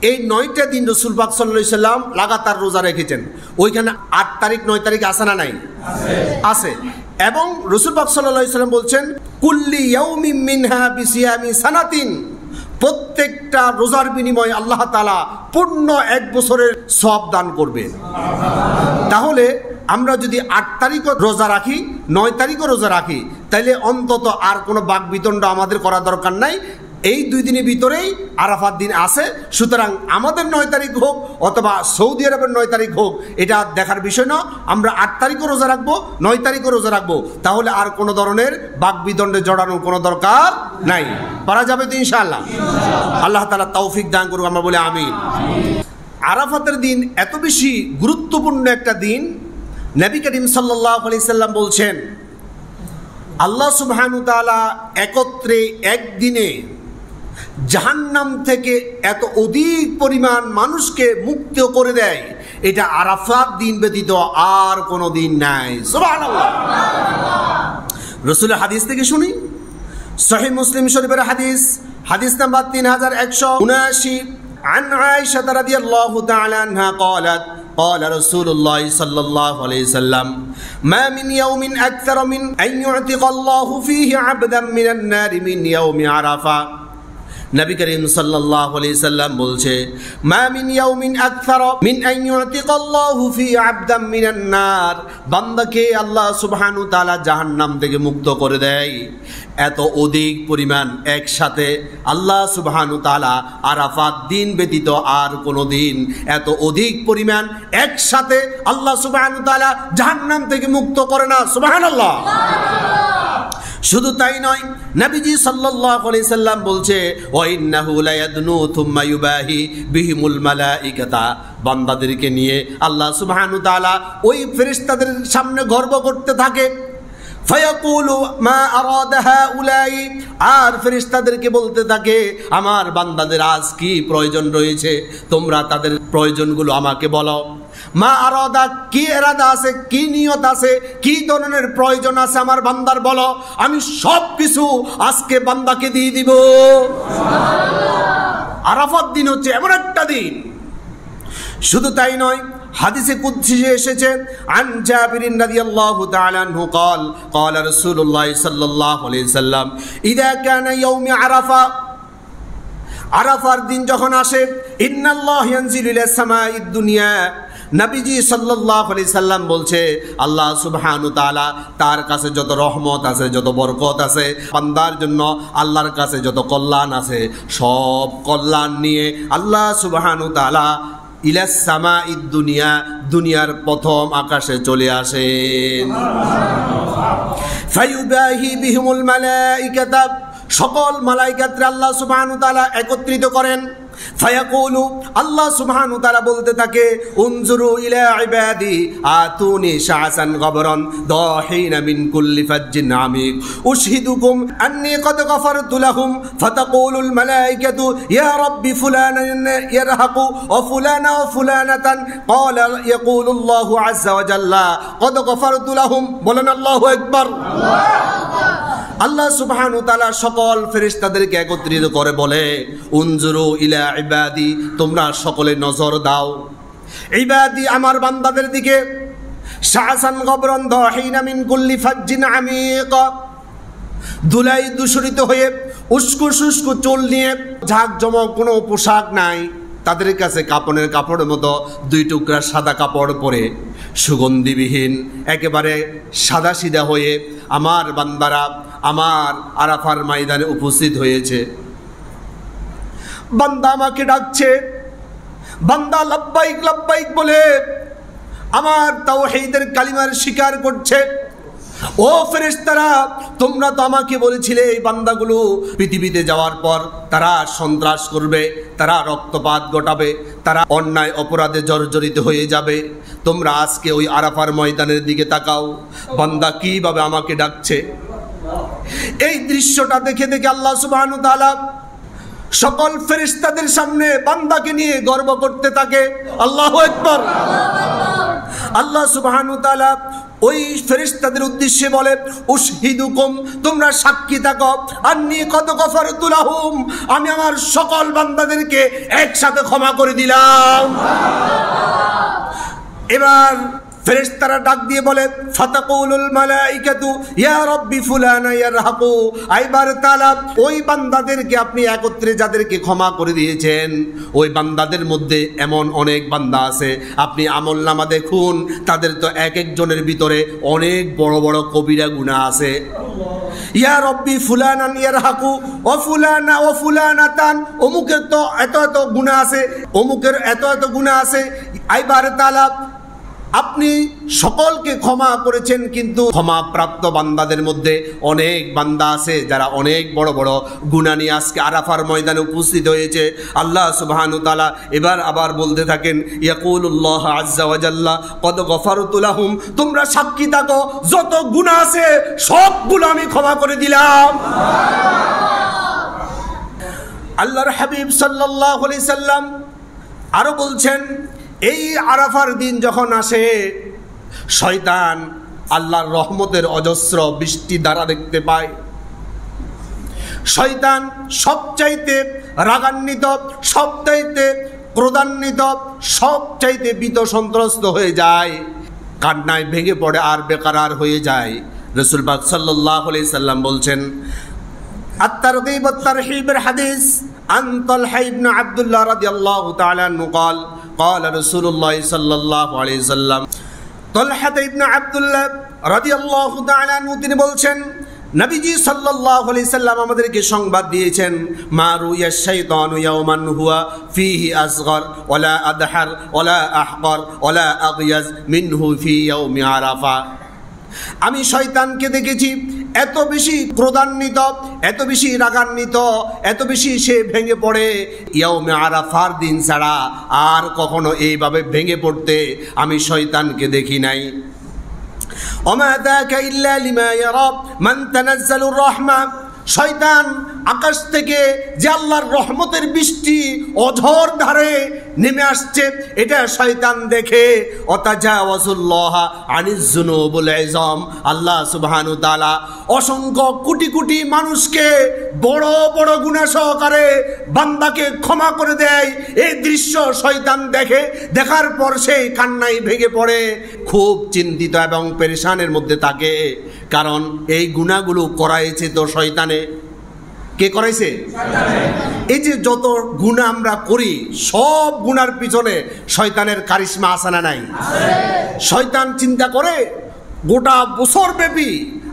এই 9টা দিন রাসূল পাক সাল্লাল্লাহু আলাইহি সাল্লাম লাগাতার রোজা রেখেছেন। ওইখানে 8 তারিখ 9 তারিখ আছে না নাই? আছে। এবং রাসূল পাক সাল্লাল্লাহু আলাইহি সাল্লাম বলছেন কুল্লি ইয়াউমিন মিনহা বিসিয়ামি সানাতিন, প্রত্যেকটা রোজার বিনিময়ে আল্লাহ তাআলা পূর্ণ 1 বছরের সওয়াব দান করবেন। তাহলে আমরা যদি 8 তারিখও রোজা রাখি, 9 তারিখও রোজা রাখি, তাইলে অন্তত আর কোনো বাকবিতণ্ড আমাদের করা দরকার নাই। এই 2 দিনের ভিতরেই আরাফাত দিন আছে। সুতরাং আমাদের 9 তারিখ হোক অথবা সৌদি আরবের 9 তারিখ হোক, এটা দেখার বিষয় না। আমরা 8 তারিখও রোজা রাখবো, 9 তারিখও রোজা রাখবো। তাহলে আর কোনো ধরনের বাকবিতণ্ডে জড়ানোর কোনো দরকার নাই। পারা যাবে তো ইনশাআল্লাহ? আল্লাহ তাআলা তৌফিক দান করুক, আমরা বলি আমিন। আরাফাতের দিন এত বেশি গুরুত্বপূর্ণ একটা দিন, নবী করিম সাল্লাল্লাহু আলাইহি সাল্লাম বলছেন আল্লাহ সুবহানাহু ওয়া তাআলা একত্রে একদিনে জাহান্নাম থেকে এত অধিক পরিমাণ মানুষকে মুক্ত করে দেয়, এটা আরাফাত দিন ব্যতীত আর কোনো দিন নাই। সুবহানাল্লাহ। রাসূলের হাদিস থেকে শুনি, সহিহ মুসলিম শরীফের হাদিস, হাদিস নাম্বার 3179, عن عائشة رضي الله تعالى عنها قالت قال رسول الله صلى الله عليه وسلم ما من يوم أكثر من أن يعتق الله فيه عبدا من النار من يوم عرفة। নবী করিম সাল্লাল্লাহু আলাইহি সাল্লাম বলছে মা মিন ইয়াউমিন আকসারা মিন আন ইউতিকাল্লাহু ফি আবদাম মিনান নার, বান্দাকে আল্লাহ সুবহানাহু তাআলা জাহান্নাম থেকে মুক্ত করে দেয় এত অধিক পরিমাণ একসাথে আল্লাহ সুবহানাহু তাআলা আরাফাত দিন ব্যতীত আর কোনো দিন এত অধিক পরিমাণ একসাথে আল্লাহ সুবহানাহু তাআলা জাহান্নাম থেকে মুক্ত করে না। সুবহানাল্লাহ। শুধু তাই নয়, নবীজি সাল্লাল্লাহু আলাইহি সাল্লাম বলছে ওয়া ইন্নাহু লায়াদনু থুম্মা ইউবাহি বিহিমুল মালাইকাতা, বান্দাদেরকে নিয়ে আল্লাহ সুবহানাহু তাআলা ওই ফেরেশতাদের সামনে গর্ব করতে থাকে। ফায়াকুলু মা আরাদা হাউলাই, আর ফেরেশতাদেরকে বলতে থাকে আমার বান্দাদের আজ কি প্রয়োজন রয়েছে, তোমরা তাদের প্রয়োজনগুলো আমাকে বলো। মা আরাদা, কি ইরাদা আছে, কি নিয়ত আছে, কি ধরনের প্রয়োজন আছে আমার বান্দার বলো, আমি সব কিছু আজকে বান্দাকে দিয়ে দিব। আরাফাত দিন হচ্ছে এমন একটা দিন। শুধু তাই নয়, হাদিসে কুদসি এসেছে আন জাবির রাদিয়াল্লাহু তাআলা আনহু قال قال رسول الله صلى الله عليه وسلم اذا كان يوم عرفه, আরাফার দিন যখন আসে, ইন্নাল্লাহ ইয়ানজিলু ইলা সামাঈদ দুনিয়া, নবীজি সাল্লাল্লাহু আলাইহি সাল্লাম বলছে আল্লাহ সুবহানাহু তাআলা তার কাছে যত রহমত আছে, যত বরকত আছে, বান্দার জন্য আল্লাহর কাছে যত কল্যাণ আছে, সব কল্যাণ নিয়ে আল্লাহ সুবহানাহু তাআলা ইলা সামাঈদ দুনিয়া, দুনিয়ার প্রথম আকাশে চলে আসেন। ফায়ুবাহি বিহিমুল মালাইকাতা, সকল মালাইকাতরা আল্লাহ সুবহানাহু তাআলা একত্রিত করেন। ফায়াকুলু, আল্লাহ সুবহানাহু তাআলা বলতে থাকে উনজুরু ইলা ইবাদি আতুনি শাআসান গবরান দাহিনা মিন কুল্লি ফাজ্জিন আমিক উশহিদুকুম আন্নী কদ গফারতু লাহুম ফাতাকুলুল মালাইকাতু ইয়া রাব্বি ফুলানান ইয়ারহাকু ওয়া ফুলানা ওয়া ফুলানাতান ক্বালা ইয়াকুলুল্লাহু আযজা ওয়া জাল্লা কদ গফারতু লাহুম। বলেন আল্লাহু আকবার। আল্লাহ সুবহানাহু ওয়া তাআলা সকল ফেরেশতাদেরকে একত্রিত করে বলে, উনজুরু ইলা ইবাদি, তোমরা সকলে নজর দাও ইবাদি, আমার বান্দাদের দিকে। শাআসান গবরান দাহিনা মিন কুল্লি ফাজ্জিন আমিক, ধুলাই দূষিত হয়ে উস্কো শুষ্ক চুল নিয়ে, ঝাঁকজমক কোনো পোশাক নাই তাদের কাছে, কাপড়ের কাপড়ের মতো 2 টুকরা সাদা কাপড় পরে সুগন্ধিবিহীন একেবারে সাদা সিধা হয়ে আমার বান্দারা আমার আরাফার ময়দানে উপস্থিত হয়েছে। বান্দা আমাকে ডাকছে, বান্দা লাব্বাইক লাব্বাইক বলে আমার তাওহীদের কালিমার স্বীকার করছে। ও ফেরেশতারা, তোমরা তো আমাকে বলেছিলে এই বান্দাগুলো পৃথিবীতে যাওয়ার পর তারা সন্ত্রাস করবে, তারা রক্তপাত ঘটাবে, তারা অন্যায় অপরাধে জর্জরিত হয়ে যাবে। তোমরা আজকে ওই আরাফার ময়দানের দিকে তাকাও, বান্দা কিভাবে আমাকে ডাকছে। এই দৃশ্যটা দেখে দেখে আল্লাহ সুবহানাহু ওয়া তাআলা সকল ফেরেশতাদের সামনে বান্দাকে নিয়ে গর্ব করতে থাকে। আল্লাহু আকবার। আল্লাহ সুবহানাহু ওয়া তাআলা ওই ফেরেশতাদের উদ্দেশ্যে বলে, উশহিদুকুম, তোমরা সাক্ষী থাকো, আন্নী কদ গফারতু লাহুম, আমি আমার সকল বান্দাদেরকে একসাথে ক্ষমা করে দিলাম। এবার ফেরেশতারা ডাক দিয়ে বলে, ফাতাকুলুল মালাইকাতু ইয়া রাব্বি ফুলানা ইয়ারহাকু, আইবার তাআলা ওই বান্দাদেরকে আপনি একত্রে যাদেরকে ক্ষমা করে দিয়েছেন, ওই বান্দাদের মধ্যে এমন অনেক বান্দা আছে, আপনি আমলনামা দেখুন, তাদের তো এক একজনের ভিতরে অনেক বড় বড় কবিরা গুনাহ আছে। ইয়া রাব্বি ফুলানান ইয়ারহাকু ও ফুলানা ও ফুলানাতান, অমুকের তো এত এত গুনাহ আছে, অমুকের এত এত গুনাহ আছে। আইবার তাআলা আপনি সকলকে ক্ষমা করেছেন, কিন্তু ক্ষমা প্রাপ্ত বান্দাদের মধ্যে অনেক বান্দা আছে যারা অনেক বড় বড় গুনাহ নিয়ে আজকে আরাফার ময়দানে উপস্থিত হয়েছে। আল্লাহ সুবহানাহু ওয়া তাআলা এবার আবার বলতে থাকেন, ইয়াকুলুল্লাহু আযজা ওয়া জাল্লা কদ গফারতু লাহুম, তোমরা সাক্ষী থাকো, যত গুনাহ আছে সবগুলো আমি ক্ষমা করে দিলাম। আল্লাহর হাবিব সাল্লাল্লাহু আলাইহি সাল্লাম আরো বলছেন, এই আরাফার দিন যখন আসে, শয়তান আল্লাহর রহমতের অজস্র বৃষ্টি দ্বারা দেখতে পায়। শয়তান সবচাইতে রাগান্বিত, সবচাইতে ক্রোধান্বিত, সবচাইতে ভীত সন্ত্রস্ত হয়ে যায়, কান্নায় ভেঙে পড়ে আর বেকারার হয়ে যায়। রাসূল পাক সাল্লাল্লাহু আলাইহি সাল্লাম বলছেন, আত-তারগীব ওয়াত-তারহীবের হাদিস আন তালহা ইবনে আব্দুল্লাহ রাদিয়াল্লাহু তাআলা আনহু قال قال رسول الله صلى الله عليه وسلم, তালহা ইবনে আব্দুল্লাহ রাদিয়াল্লাহু তাআলা আনহু তিনি বলছেন, নবীজি সাল্লাল্লাহু আলাইহি সাল্লাম আমাদেরকে সংবাদ দিয়েছেন, মা রুয়াশ শাইতানু ইয়াওমান হুয়া ফীহি আসগর ওয়ালা আদহার ওয়ালা আহকর ওয়ালা আগয়াজ মিনহু ফী ইয়াউমি আরাফা। আমি শয়তানকে দেখেছি এত বেশি ক্রোধান্বিত, এত বেশি রাগান্বিত, এত বেশি সে ভেঙে পড়ে ইয়াউমে আরাফার দিন ছাড়া আর কখনো এইভাবে ভেঙে পড়তে আমি শয়তানকে দেখি নাই। ওমা যাকা ইল্লা লিমা ইয়ারা মান তানাজ্জালুর রাহমা, শয়তান আকাশ থেকে যে আল্লাহর রহমতের বৃষ্টি অঝোর ধারে নেমে আসছে, এটা শয়তান দেখে। অতাজাওয়াজুল্লাহ আনিজ যুনুবুল ইযাম, আল্লাহ সুবহানাহু ওয়া তাআলা অসংখ্য কোটি কোটি মানুষকে বড় বড় গুনাহ সহকারে বান্দাকে ক্ষমা করে দেয়। এই দৃশ্য শয়তান দেখে, দেখার পর সেই কান্নায় ভেঙে পড়ে, খুব চিন্তিত এবং পেরেশানের মধ্যে থাকে। কারণ এই গুনাহগুলো করাইছে তো শয়তানে। কে করাইছে? এই যে যত গুনাহ আমরা করি, সব গুনার পিছনে শয়তানের কারিশমা আছে না নাই? শয়তান চিন্তা করে গোটা বছর ব্যাপী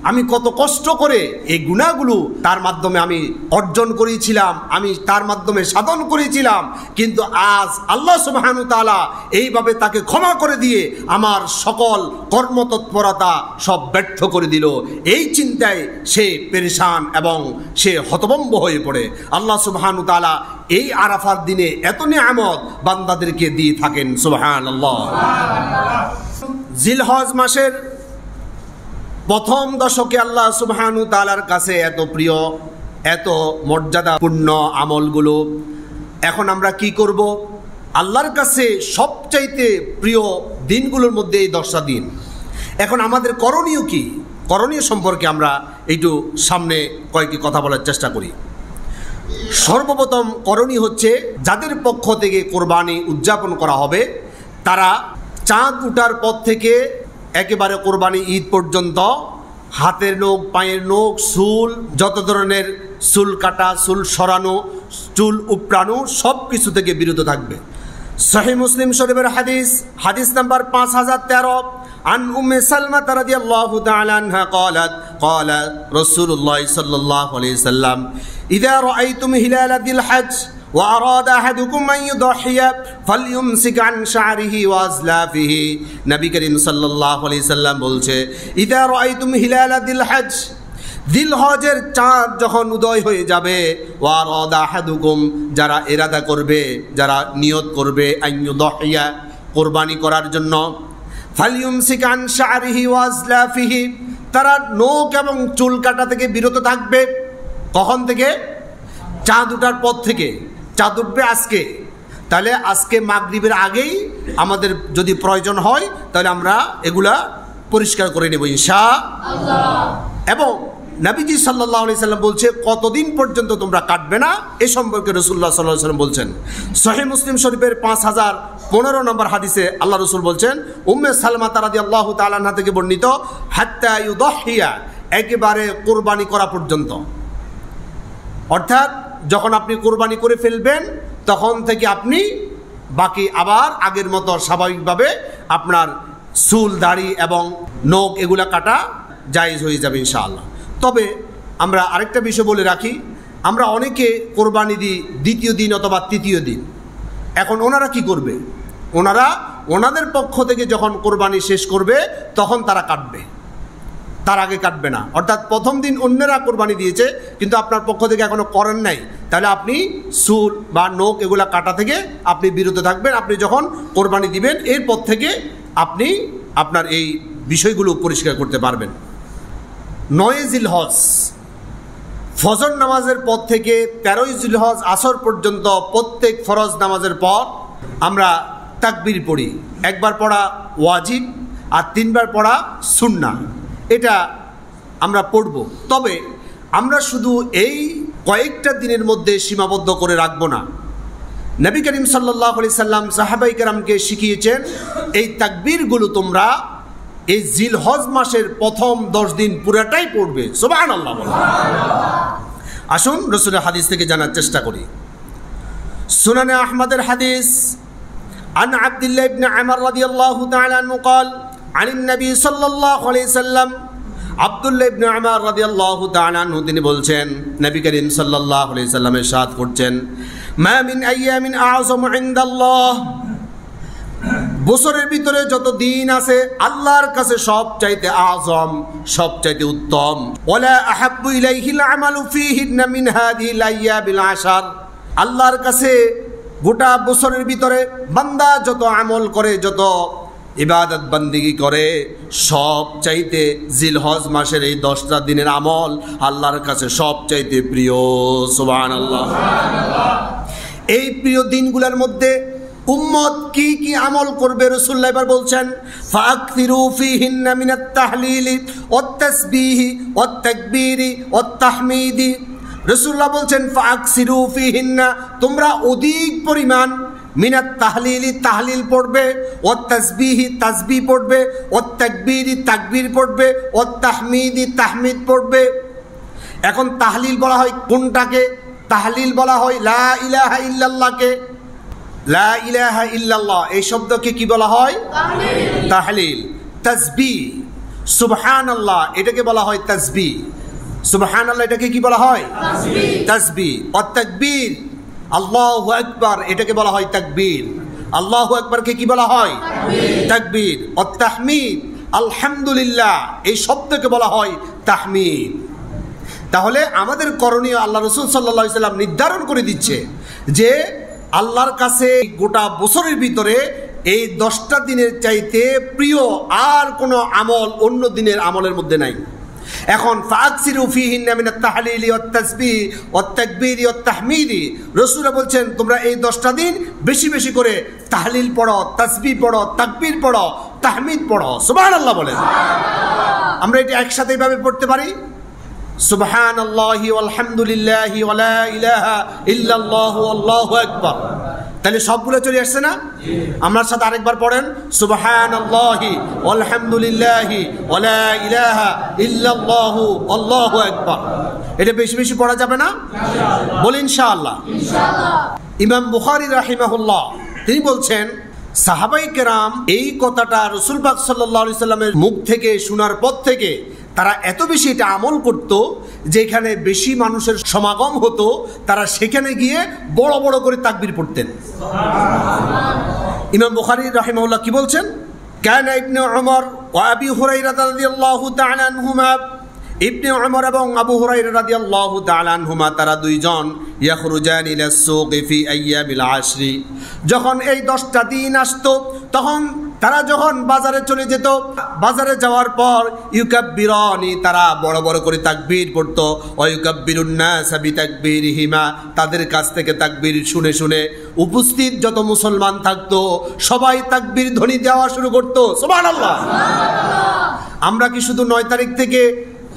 আমি কত কষ্ট করে এই গুনাহগুলো তার মাধ্যমে আমি অর্জন করেছিলাম, আমি তার মাধ্যমে সাধন করেছিলাম, কিন্তু আজ আল্লাহ সুবহানাহু ওয়া তাআলা এইভাবে তাকে ক্ষমা করে দিয়ে আমার সকল কর্মতৎপরতা সব ব্যর্থ করে দিল। এই চিন্তায় সে পেরেশান এবং সে হতভম্ব হয়ে পড়ে। আল্লাহ সুবহানাহু ওয়া তাআলা এই আরাফার দিনে এত নিয়ামত বান্দাদেরকে দিয়ে থাকেন। সুবহানাল্লাহ। জিলহজ মাসের প্রথম দশকে আল্লাহ সুবহানাহু ওয়া তাআলার কাছে এত প্রিয়, এত মর্যাদাপূর্ণ আমলগুলো, এখন আমরা কি করব? আল্লাহর কাছে সবচাইতে প্রিয় দিনগুলোর মধ্যে এই 10টা দিন। এখন আমাদের করণীয় কি? করণীয় সম্পর্কে আমরা একটু সামনে কয়েকটি কথা বলার চেষ্টা করি। সর্বপ্রথম করণীয় হচ্ছে, যাদের পক্ষ থেকে কোরবানি উদযাপন করা হবে তারা চাঁদ উঠার পর থেকে একেবারে কোরবানি ঈদ পর্যন্ত হাতের নখ, পায়ের নখ, চুল, যত ধরনের চুল কাটা, চুল সরানো, চুল উপড়ানো সব কিছু থেকে বিরত থাকবে। সহিহ মুসলিম শরীফের হাদিস নাম্বার 5013 عن أم سلمة رضي الله تعالى عنها قالت قال رسول الله صلى الله عليه وسلم إذا رأيتم هلال ذي الحج وأراد أحدكم أن يضحي فليمسك عن شعره وأزلافه। নবী করিম সাল্লাল্লাহু আলাইহি সাল্লাম বলছে, إذا رأيتم هلال ذي الحج, দিলহজের চাঁদ যখন উদয় হয়ে যাবে, ওয়ারাদা আহাদুকুম, যারা ইরাদা করবে, যারা নিয়ত করবে, আইয়ুদহিয়া, কোরবানি করার জন্য, ফালিয়ুমসিক আন শা'রিহি ওয়া আজলাফিহি, তারা নখ এবং চুল কাটা থেকে বিরত থাকবে। কখন থেকে? চাঁদ ওঠার পর থেকে। চাঁদ উঠবে আজকে, তাহলে আজকে মাগরিবের আগেই আমাদের যদি প্রয়োজন হয় তাহলে আমরা এগুলা পরিষ্কার করে নেব ইনশাআল্লাহ। এবং নবীজি সাল্লাল্লাহু আলাইহি সাল্লাম বলছে, কতদিন পর্যন্ত তোমরা কাটবে না এ সম্পর্কে রাসূলুল্লাহ সাল্লাল্লাহু আলাইহি সাল্লাম বলছেন। সহিহ মুসলিম শরীফের 5015 নম্বর হাদিসে আল্লাহ রাসূল বলছেন, উম্মে সালমা রাদিয়াল্লাহু তাআলা আনহা থেকে বর্ণিত, হাত্তা ইউদহিয়া, একেবারে কোরবানি করা পর্যন্ত। অর্থাৎ যখন আপনি কোরবানি করে ফেলবেন তখন থেকে আপনি বাকি আবার আগের মতো স্বাভাবিকভাবে আপনার চুল, দাড়ি এবং নখ এগুলা কাটা জায়েজ হয়ে যাবে ইনশাআল্লাহ। তবে আমরা আরেকটা বিষয় বলে রাখি, আমরা অনেকে কোরবানি দিই দ্বিতীয় দিন অথবা তৃতীয় দিন। এখন ওনারা কি করবে? ওনারা ওনাদের পক্ষ থেকে যখন কোরবানি শেষ করবে তখন তারা কাটবে, তার আগে কাটবে না। অর্থাৎ প্রথম দিন অন্যরা কোরবানি দিয়েছে কিন্তু আপনার পক্ষ থেকে এখনো করেন নাই, তাহলে আপনি চুল বা নখ এগুলা কাটা থেকে আপনি বিরত থাকবেন। আপনি যখন কোরবানি দিবেন এরপর থেকে আপনি আপনার এই বিষয়গুলো পরিষ্কার করতে পারবেন। 9 জিলহজ, ফজর নামাজের পর থেকে 13 জিলহজ আসর পর্যন্ত প্রত্যেক ফরজ নামাজের পর আমরা তাকবীর পড়ি। একবার পড়া ওয়াজিব আর 3 বার পড়া সুন্নাহ, এটা আমরা পড়ব। তবে আমরা শুধু এই কয়েকটা দিনের মধ্যে সীমাবদ্ধ করে রাখবো না। নবী করিম সাল্লাল্লাহু আলাইহি সাল্লাম সাহাবায়ে কেরামকে শিখিয়েছেন, এই তাকবীরগুলো তোমরা এই জিলহজ মাসের প্রথম 10 দিন পুরাটাই পড়বে। সুবহানাল্লাহ। আসুন রাসূলের হাদিস থেকে জানার চেষ্টা করি। সুনানে আহমদের হাদিস, আন আব্দুল্লাহ ইবনে আমর রাদিয়াল্লাহু তাআলা আনহু قال عن النبي صلى الله عليه وسلم, আব্দুল্লাহ ইবনে আমর রাদিয়াল্লাহু তাআলা আনহু তিনি বলছেন, নবী করিম সাল্লাল্লাহু আলাইহি সাল্লাম ইরশাদ করছেন, মা মিন আইয়ামিন আ'যামু ইনদাল্লাহ, বছরের ভিতরে যত দিন আছে আল্লাহর কাছে সবচাইতে আযম, সবচাইতে উত্তম, ওয়ালা আহাব্বু ইলাইহিল আমালু ফীহিন্না মিন হাযিহিল আইয়ামিল আশার, আল্লাহর কাছে গোটা বছরের ভিতরে বান্দা যত আমল করে, যত ইবাদত বন্দেগী করে, সবচাইতে জিলহজ মাসের এই 10টা দিনের আমল আল্লাহর কাছে সবচাইতে প্রিয়। সুবহানাল্লাহ। এই প্রিয় দিনগুলোর মধ্যে উম্মত কি কি আমল করবে রাসূলুল্লাহ এবার বলছেন, ফাকসিরু ফীহিন্না মিনাত তাহলিলি ওয়াত তাসবিহি ওয়াত তাকবীরি ওয়াত তাহমিদি। রাসূলুল্লাহ বলছেন ফাকসিরু ফীহিন্না, তোমরা অধিক পরিমাণ মিনাত তাহলিলি তাহলিল পড়বে, ওয়াত তাসবিহি তাসবিহ পড়বে, ওয়াত তাকবীরি তাকবীর পড়বে, ওয়াত তাহমিদি তাহমিদ পড়বে। এখন তাহলিল বলা হয় কোনটাকে? তাহলিল বলা হয় লা ইলাহা ইল্লাল্লাহকে। লা ইলাহা ইল্লাল্লাহ এই শব্দকে কি বলা হয়? তাহলিল। তাসবিহ সুবহানাল্লাহ এটাকে বলা হয় তাসবিহ। সুবহানাল্লাহ এটাকে কি বলা হয়? তাসবিহ। ওয়াত তাকবীর আল্লাহু আকবার এটাকে বলা হয় তাকবীর। আল্লাহু আকবারকে কি বলা হয়? তাকবীর। ওয়াত তাহমিদ আলহামদুলিল্লাহ এই শব্দকে বলা হয় তাহমিদ। তাহলে আমাদের করণীয় আল্লাহ রাসূল সাল্লাল্লাহু আলাইহি সাল্লাম নির্ধারণ করে দিচ্ছে যে আল্লাহর কাছে গোটা বছরের ভিতরে এই 10টা দিনের চাইতে প্রিয় আর কোনো আমল অন্য দিনের আমলের মধ্যে নাই। এখন ফাকসিরু ফীহিন্না মিনাত তাহলিলি ওয়াত তাসবিহ ওয়াত তাকবীরি ওয়াত তাহমিদি, রাসূলুল্লাহ বলছেন তোমরা এই 10টা দিন বেশি বেশি করে তাহলিল পড়ো, তাসবিহ পড়ো, তাকবীর পড়ো, তাহমিদ পড়ো। সুবহানাল্লাহ বলেন। আমরা এটা একসাথে এইভাবে পড়তে পারি, সুবহানাল্লাহি ওয়ালহামদুলিল্লাহি ওয়া লা ইলাহা ইল্লাল্লাহু আল্লাহু আকবার। তাহলে সবগুলো চলে আসছে না? আমার সাথে আরেকবার পড়েন, সুবহানাল্লাহি ওয়ালহামদুলিল্লাহি ওয়া লা ইলাহা ইল্লাল্লাহু আল্লাহু আকবার। এটা বেশি বেশি পড়া যাবে না? বলি ইনশাআল্লাহ। ইমাম বুখারী রাহিমাহুল্লাহ তিনি বলছেন, সাহাবাই কেরাম এই কথাটা রাসূল পাক সাল্লাল্লাহু আলাইহি সাল্লামের মুখ থেকে শোনার পর থেকে তারা এত বেশি এটা আমল করত, যেখানে বেশি মানুষের সমাগম হতো তারা সেখানে গিয়ে বড় বড় করে তাকবীর পড়তেন। ইমাম বুখারী রাহিমাহুল্লাহ কি বলছেন, কানা ইবনে উমর ওয়া আবি হুরায়রা রাদিয়াল্লাহু তাআলা আনহুমা, ইবনে উমর এবং আবু হুরায়রা রাদিয়াল্লাহু তাআলা আনহুমা তারা দুইজন ইয়াখরুজান ইলা সুক ফি আইয়ামিল আশরি, যখন এই 10টা দিন আসতো তখন তারা যখন বাজারে চলে যেত, বাজারে যাওয়ার পর ইউকাব্বিরানি তারা বড় বড় করে তাকবীর পড়তো, ওয়া ইউকাব্বিরুন নাস বিতাকবীরিহিমা, তাদের কাছ থেকে তাকবীর শুনে শুনে উপস্থিত যত মুসলমান থাকতো সবাই তাকবীর ধ্বনি দেওয়া শুরু করতো। সুবহানাল্লাহ। আমরা কি শুধু 9 তারিখ থেকে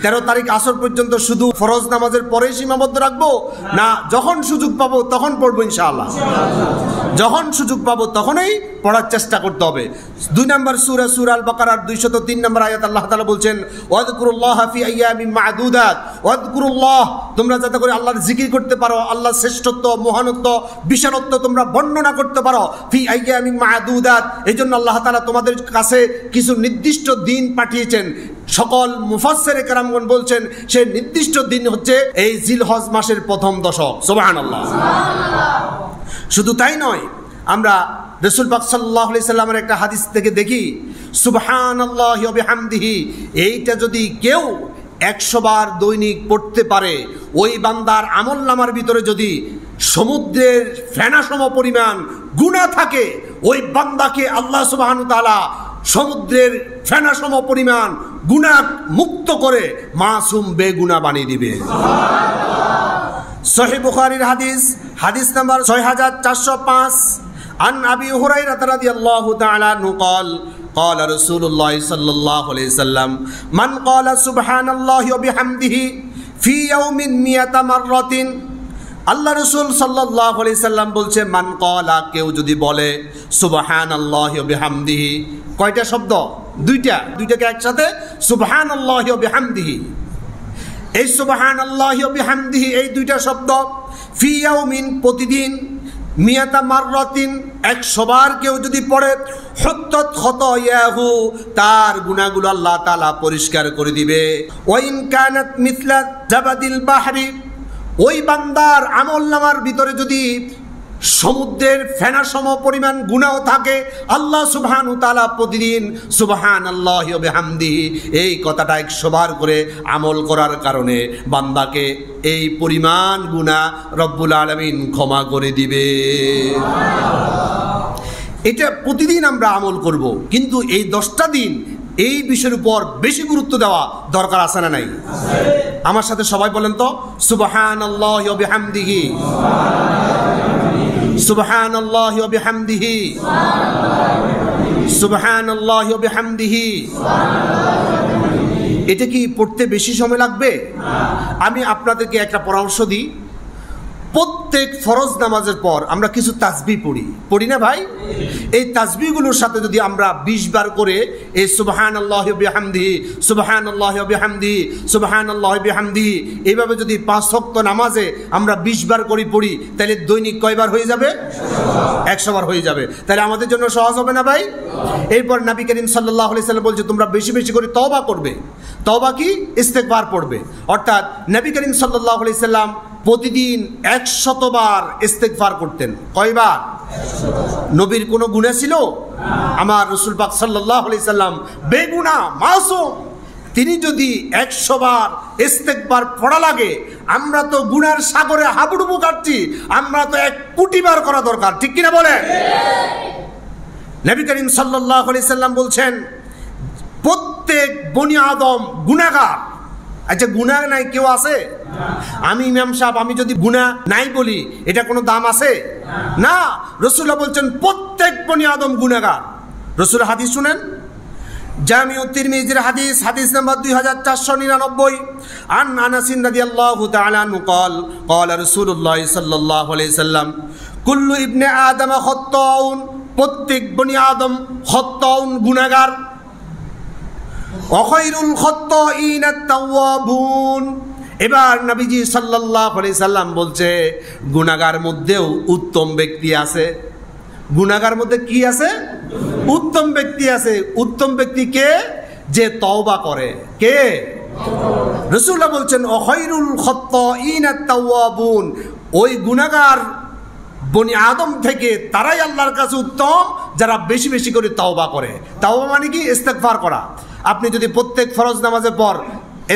13 তারিখ আসর পর্যন্ত শুধু ফরজ নামাজের পরে সীমাবদ্ধ রাখবো? না, যখন সুযোগ পাবো তখন পড়বো ইনশাআল্লাহ। যখন সুযোগ পাবো তখনই পড়ার চেষ্টা করতে হবে। 2 নম্বর সূরা আল বাকারার 203 নম্বর আয়াত আল্লাহ তাআলা বলছেন, ওয়াযকুরুল্লাহ ফি আইয়ামিন মা'দুদাত, ওয়াযকুরুল্লাহ, তোমরা যাতে করে আল্লাহর জিকির করতে পারো, আল্লাহর শ্রেষ্ঠত্ব, মহানত্ব, বিশালত্ব তোমরা বর্ণনা করতে পারো। ফি আইয়ামিন মা'দুদাত, এইজন্য আল্লাহ তাআলা তোমাদের কাছে কিছু নির্দিষ্ট দিন পাঠিয়েছেন। সকল মুফাসসিরে কেরামগণ বলছেন সেই নির্দিষ্ট দিন হচ্ছে এই জিলহজ মাসের প্রথম দশক। সুবহানাল্লাহ। শুধু তাই নয়, আমরা রাসূল পাক সাল্লাল্লাহু আলাইহি সাল্লামের একটা হাদিস থেকে দেখি, সুবহানাল্লাহি ওয়া বিহামদিহি, এইটা যদি কেউ 100 বার দৈনিক পড়তে পারে, ওই বান্দার আমলনামার ভিতরে যদি সমুদ্রের ফেনা সম পরিমাণ গুনাহ থাকে, ওই বান্দাকে আল্লাহ সুবহানাহু ওয়া তাআলা সমুদ্রের ফেনা সম পরিমাণ গুনাহ মুক্ত করে মাসুম বেগুনাহ বানিয়ে দিবে। সহিহ বুখারীর হাদিস নাম্বার 6405, আন আবি হুরায়রা রাদিয়াল্লাহু তাআলা আনহু قال قال رسول الله صلى الله عليه وسلم من قال سبحان الله وبحمده في يوم 100 مرة, আল্লাহ রাসূল সাল্লাল্লাহু আলাইহি সাল্লাম বলছে, মান ক্বালা, কেউ যদি বলে সুবহানাল্লাহি ওয়া বিহামদিহি, কয়টা শব্দ? দুইটাকে একসাথে, সুবহানাল্লাহি ওয়া বিহামদিহি। এই সুবহানাল্লাহি ওয়া বিহামদিহি এই দুইটা শব্দ, ফি ইয়াউমিন, প্রতিদিন, 100 মাররাতিন, 100 বার কেউ যদি পড়ে, হুত্তাত খতায়াহু, তার গুনাহগুলো আল্লাহ তাআলা পরিষ্কার করে দিবে। ওয়া ইন কানাত মিসলা জাবাদিল বাহরি, ওই বান্দার আমলনামার ভিতরে যদি সমুদ্রের ফেনা সম পরিমাণ গুনাহ থাকে, আল্লাহ সুবহানাহু তাআলা প্রতিদিন সুবহানাল্লাহি ওয়া বিহামদিহি এই কথাটা 100 বার করে আমল করার কারণে বান্দাকে এই পরিমাণ গুনাহ রব্বুল আলামিন ক্ষমা করে দিবে। এটা প্রতিদিন আমরা আমল করব, কিন্তু এই 10টা দিন এই বিষয়ের উপর বেশি গুরুত্ব দেওয়া দরকার আছে না নাই? আমার সাথে সবাই বলেন তো, সুবহানাল্লাহি ওয়া বিহামদিহি, সুবহানাল্লাহি ওয়া বিহামদিহি, সুবহানাল্লাহি ওয়া বিহামদিহি। এটা কি পড়তে বেশি সময় লাগবে? আমি আপনাদেরকে একটা পরামর্শ দিই, প্রত্যেক ফরজ নামাজের পর আমরা কিছু তাসবিহ পড়ি না ভাই? এই তাসবিহগুলোর সাথে যদি আমরা 20 বার করে এই সুবহানাল্লাহি ওয়া বিহামদিহি, সুবহানাল্লাহি ওয়া বিহামদিহি, সুবহানাল্লাহি ওয়া বিহামদিহি এইভাবে যদি 5 ওয়াক্ত নামাজে আমরা 20 বার করে পড়ি, তাহলে দৈনিক কয়বার হয়ে যাবে? 100 বার হয়ে যাবে। তাহলে আমাদের জন্য সহজ হবে না ভাই? এরপর নবী করিম সাল্লাল্লাহু আলাইহি সাল্লাম বলছে তোমরা বেশি বেশি করে তওবা করবে। তওবা কি? ইস্তেগফার পড়বে। অর্থাৎ নবী করিম সাল্লাল্লাহু আলাইহি সাল্লাম প্রতিদিন 100 বার ইস্তেগফার করতেন। কয়বার? 100। নবীর কোনো গুনাহ ছিল? আমার রাসূল পাক সাল্লাল্লাহু আলাইহি সাল্লাম বেগুনাহ, মাসুম। তিনি যদি 100 বার ইস্তেগফার পড়া লাগে, আমরা তো গুনার সাগরে হাবুডুবু কাটছি, আমরা তো 1 কোটি বার করা দরকার, ঠিক কিনা বলেন? নবী করিম সাল্লাল্লাহু আলাইহি সাল্লাম বলছেন প্রত্যেক বনি আদম গুনাহগার। আচ্ছা, গুনাহ নাই কেউ আছে? আমি ইমাম সাহেব, আমি যদি গুনাহ নাই বলি, এটা কোনো দাম আছে? না। রাসূলুল্লাহ বলছেন প্রত্যেক বনি আদম গুনাহগার। রাসূলের হাদিস শুনেন, জামিউ তিরমিজির হাদিস নাম্বার 2499 আন আনাস রাদিয়াল্লাহু তাআলা আনহু قال قال رسول الله صلى الله عليه وسلم কুল্লু ইবনে আদম খাত্তাউন, প্রত্যেক বনি আদম খাত্তাউন, গুনাহগার। ওয়া খায়রুল খাত্তাইন আত-তাওয়াবুন। এবার নবীজি সাল্লাল্লাহু আলাইহি সাল্লাম বলছে গুনাহগার মধ্যেও উত্তম ব্যক্তি আছে। গুনাহগার মধ্যে কি আছে? উত্তম ব্যক্তি আছে। উত্তম ব্যক্তি কে? যে তওবা করে। কে? রাসূলুল্লাহ বলছেন ওয়া খায়রুল খাত্তাইন আত-তাওয়াবুন, ওই গুনাহগার বনি আদম থেকে তারাই আল্লাহর কাছে উত্তম যারা বেশি বেশি করে তওবা করে। তওবা মানে কি? ইস্তেগফার করা। আপনি যদি প্রত্যেক ফরজ নামাজের পর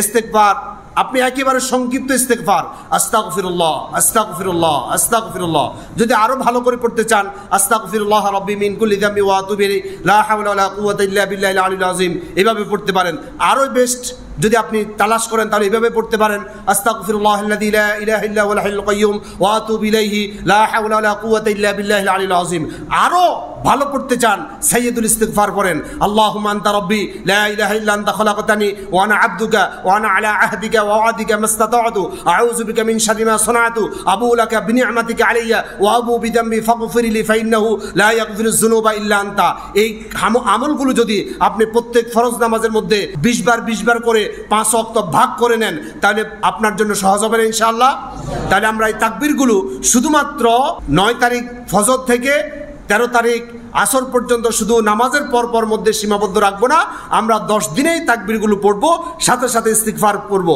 ইস্তেগফার, আপনি একেবারে সংক্ষিপ্ত ইস্তেগফার, আস্তাগফিরুল্লাহ আস্তাগফিরুল্লাহ আস্তাগফিরুল্লাহ, যদি আরো ভালো করে পড়তে চান আস্তাগফিরুল্লাহ রাব্বি মিন কুল্লি যামবি ওয়া আতুবু ইলাইহি লা হাওলা ওয়ালা কুওয়াতা ইল্লা বিল্লাহিল আলিয়্যিল আযীম, এভাবে পড়তে পারেন। আরো বেস্ট যদি আপনি তালাশ করেন তাহলে এভাবে পড়তে পারেন আস্তাগফিরুল্লাহাল্লাযী লা ইলাহা ইল্লা হুয়াল হাইয়ুল কাইয়্যুম ওয়া আতুবু ইলাইহি লা হাওলা ওয়ালা কুওয়াতা ইল্লা বিল্লাহিল আলিয়্যিল আযীম। আরো ভালো পড়তে চান সাইয়্যিদুল ইস্তিগফার পড়েন আল্লাহুম্মা আনতা রাব্বি লা ইলাহা ইল্লা আনতা খালাকতানি ওয়া আনা আবদুকা ওয়া আনা আলা আহদিকা ওয়া ওয়াদিকা মাসতাতা'তু আউযু বিকা মিন শাররি মা সানা'তু আবু লাকা বিনি'মাতিকা আলাইয়া ওয়া আবু বিযামবি ফাগফিরলি ফাইন্নাহু লা ইয়াগফিরুয যুনুবা ইল্লা আনতা। এই আমলগুলো যদি আপনি প্রত্যেক ফরজ নামাজের মধ্যে 20 বার করে 5 ওয়াক্ত ভাগ করে নেন তাহলে আপনার জন্য সহজ হবে না ইনশাআল্লাহ। তাহলে আমরা এই তাকবীরগুলো শুধুমাত্র 9 তারিখ ফজর থেকে 13 তারিখ আসর পর্যন্ত শুধু নামাজের পর মধ্যে সীমাবদ্ধ রাখবো না, আমরা 10 দিনেই তাকবীরগুলো পড়বো, সাথে সাথে ইস্তিগফার করব।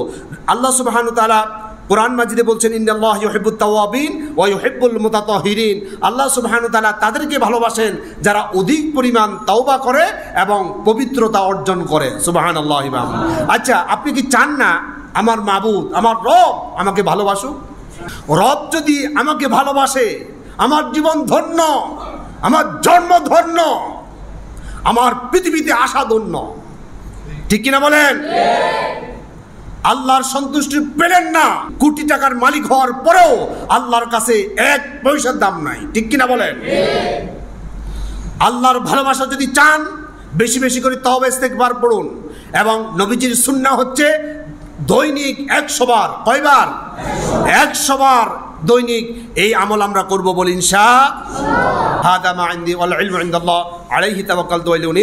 আল্লাহ সুবহানাহু ওয়া তাআলা কোরআন মাজিদে বলছেন ইন্নাল্লাহা ইউহিব্বুত তাওয়াবিন ওয়া ইউহিব্বুল মুতাতাহহিরিন। আল্লাহ সুবহানাহু ওয়া তাআলা তাদেরকে ভালোবাসেন যারা অধিক পরিমাণ তওবা করে এবং পবিত্রতা অর্জন করে। সুবহানাল্লাহি ওয়া বিহামদিহি। আচ্ছা, আপনি কি চান না আমার মাবুদ, আমার রব আমাকে ভালোবাসুক? রব যদি আমাকে ভালোবাসে আমার জীবন ধন্য, আমার জন্ম ধন্য, আমার পৃথিবীতে আসা ধন্য। ঠিক কিনা বলেন? আল্লাহর সন্তুষ্টি পেলেন না, কোটি টাকার মালিক হওয়ার পরেও আল্লাহর কাছে 1 পয়সার দাম নাই। ঠিক কিনা বলেন? আল্লাহর ভালোবাসা যদি চান বেশি বেশি করে তওবা ইস্তেগফার পড়ুন। এবং নবীজির সুন্নাহ হচ্ছে দৈনিক 100 বার। কয়বার? 100 বার দৈনিক এই আমল আমরা করব বলি ইনশাআল্লাহ। হাদা মা ইনদি ওয়াল ইলমু ইনদাল্লাহ আলাইহি তাওয়াক্কালতু ওয়া ইলাইহি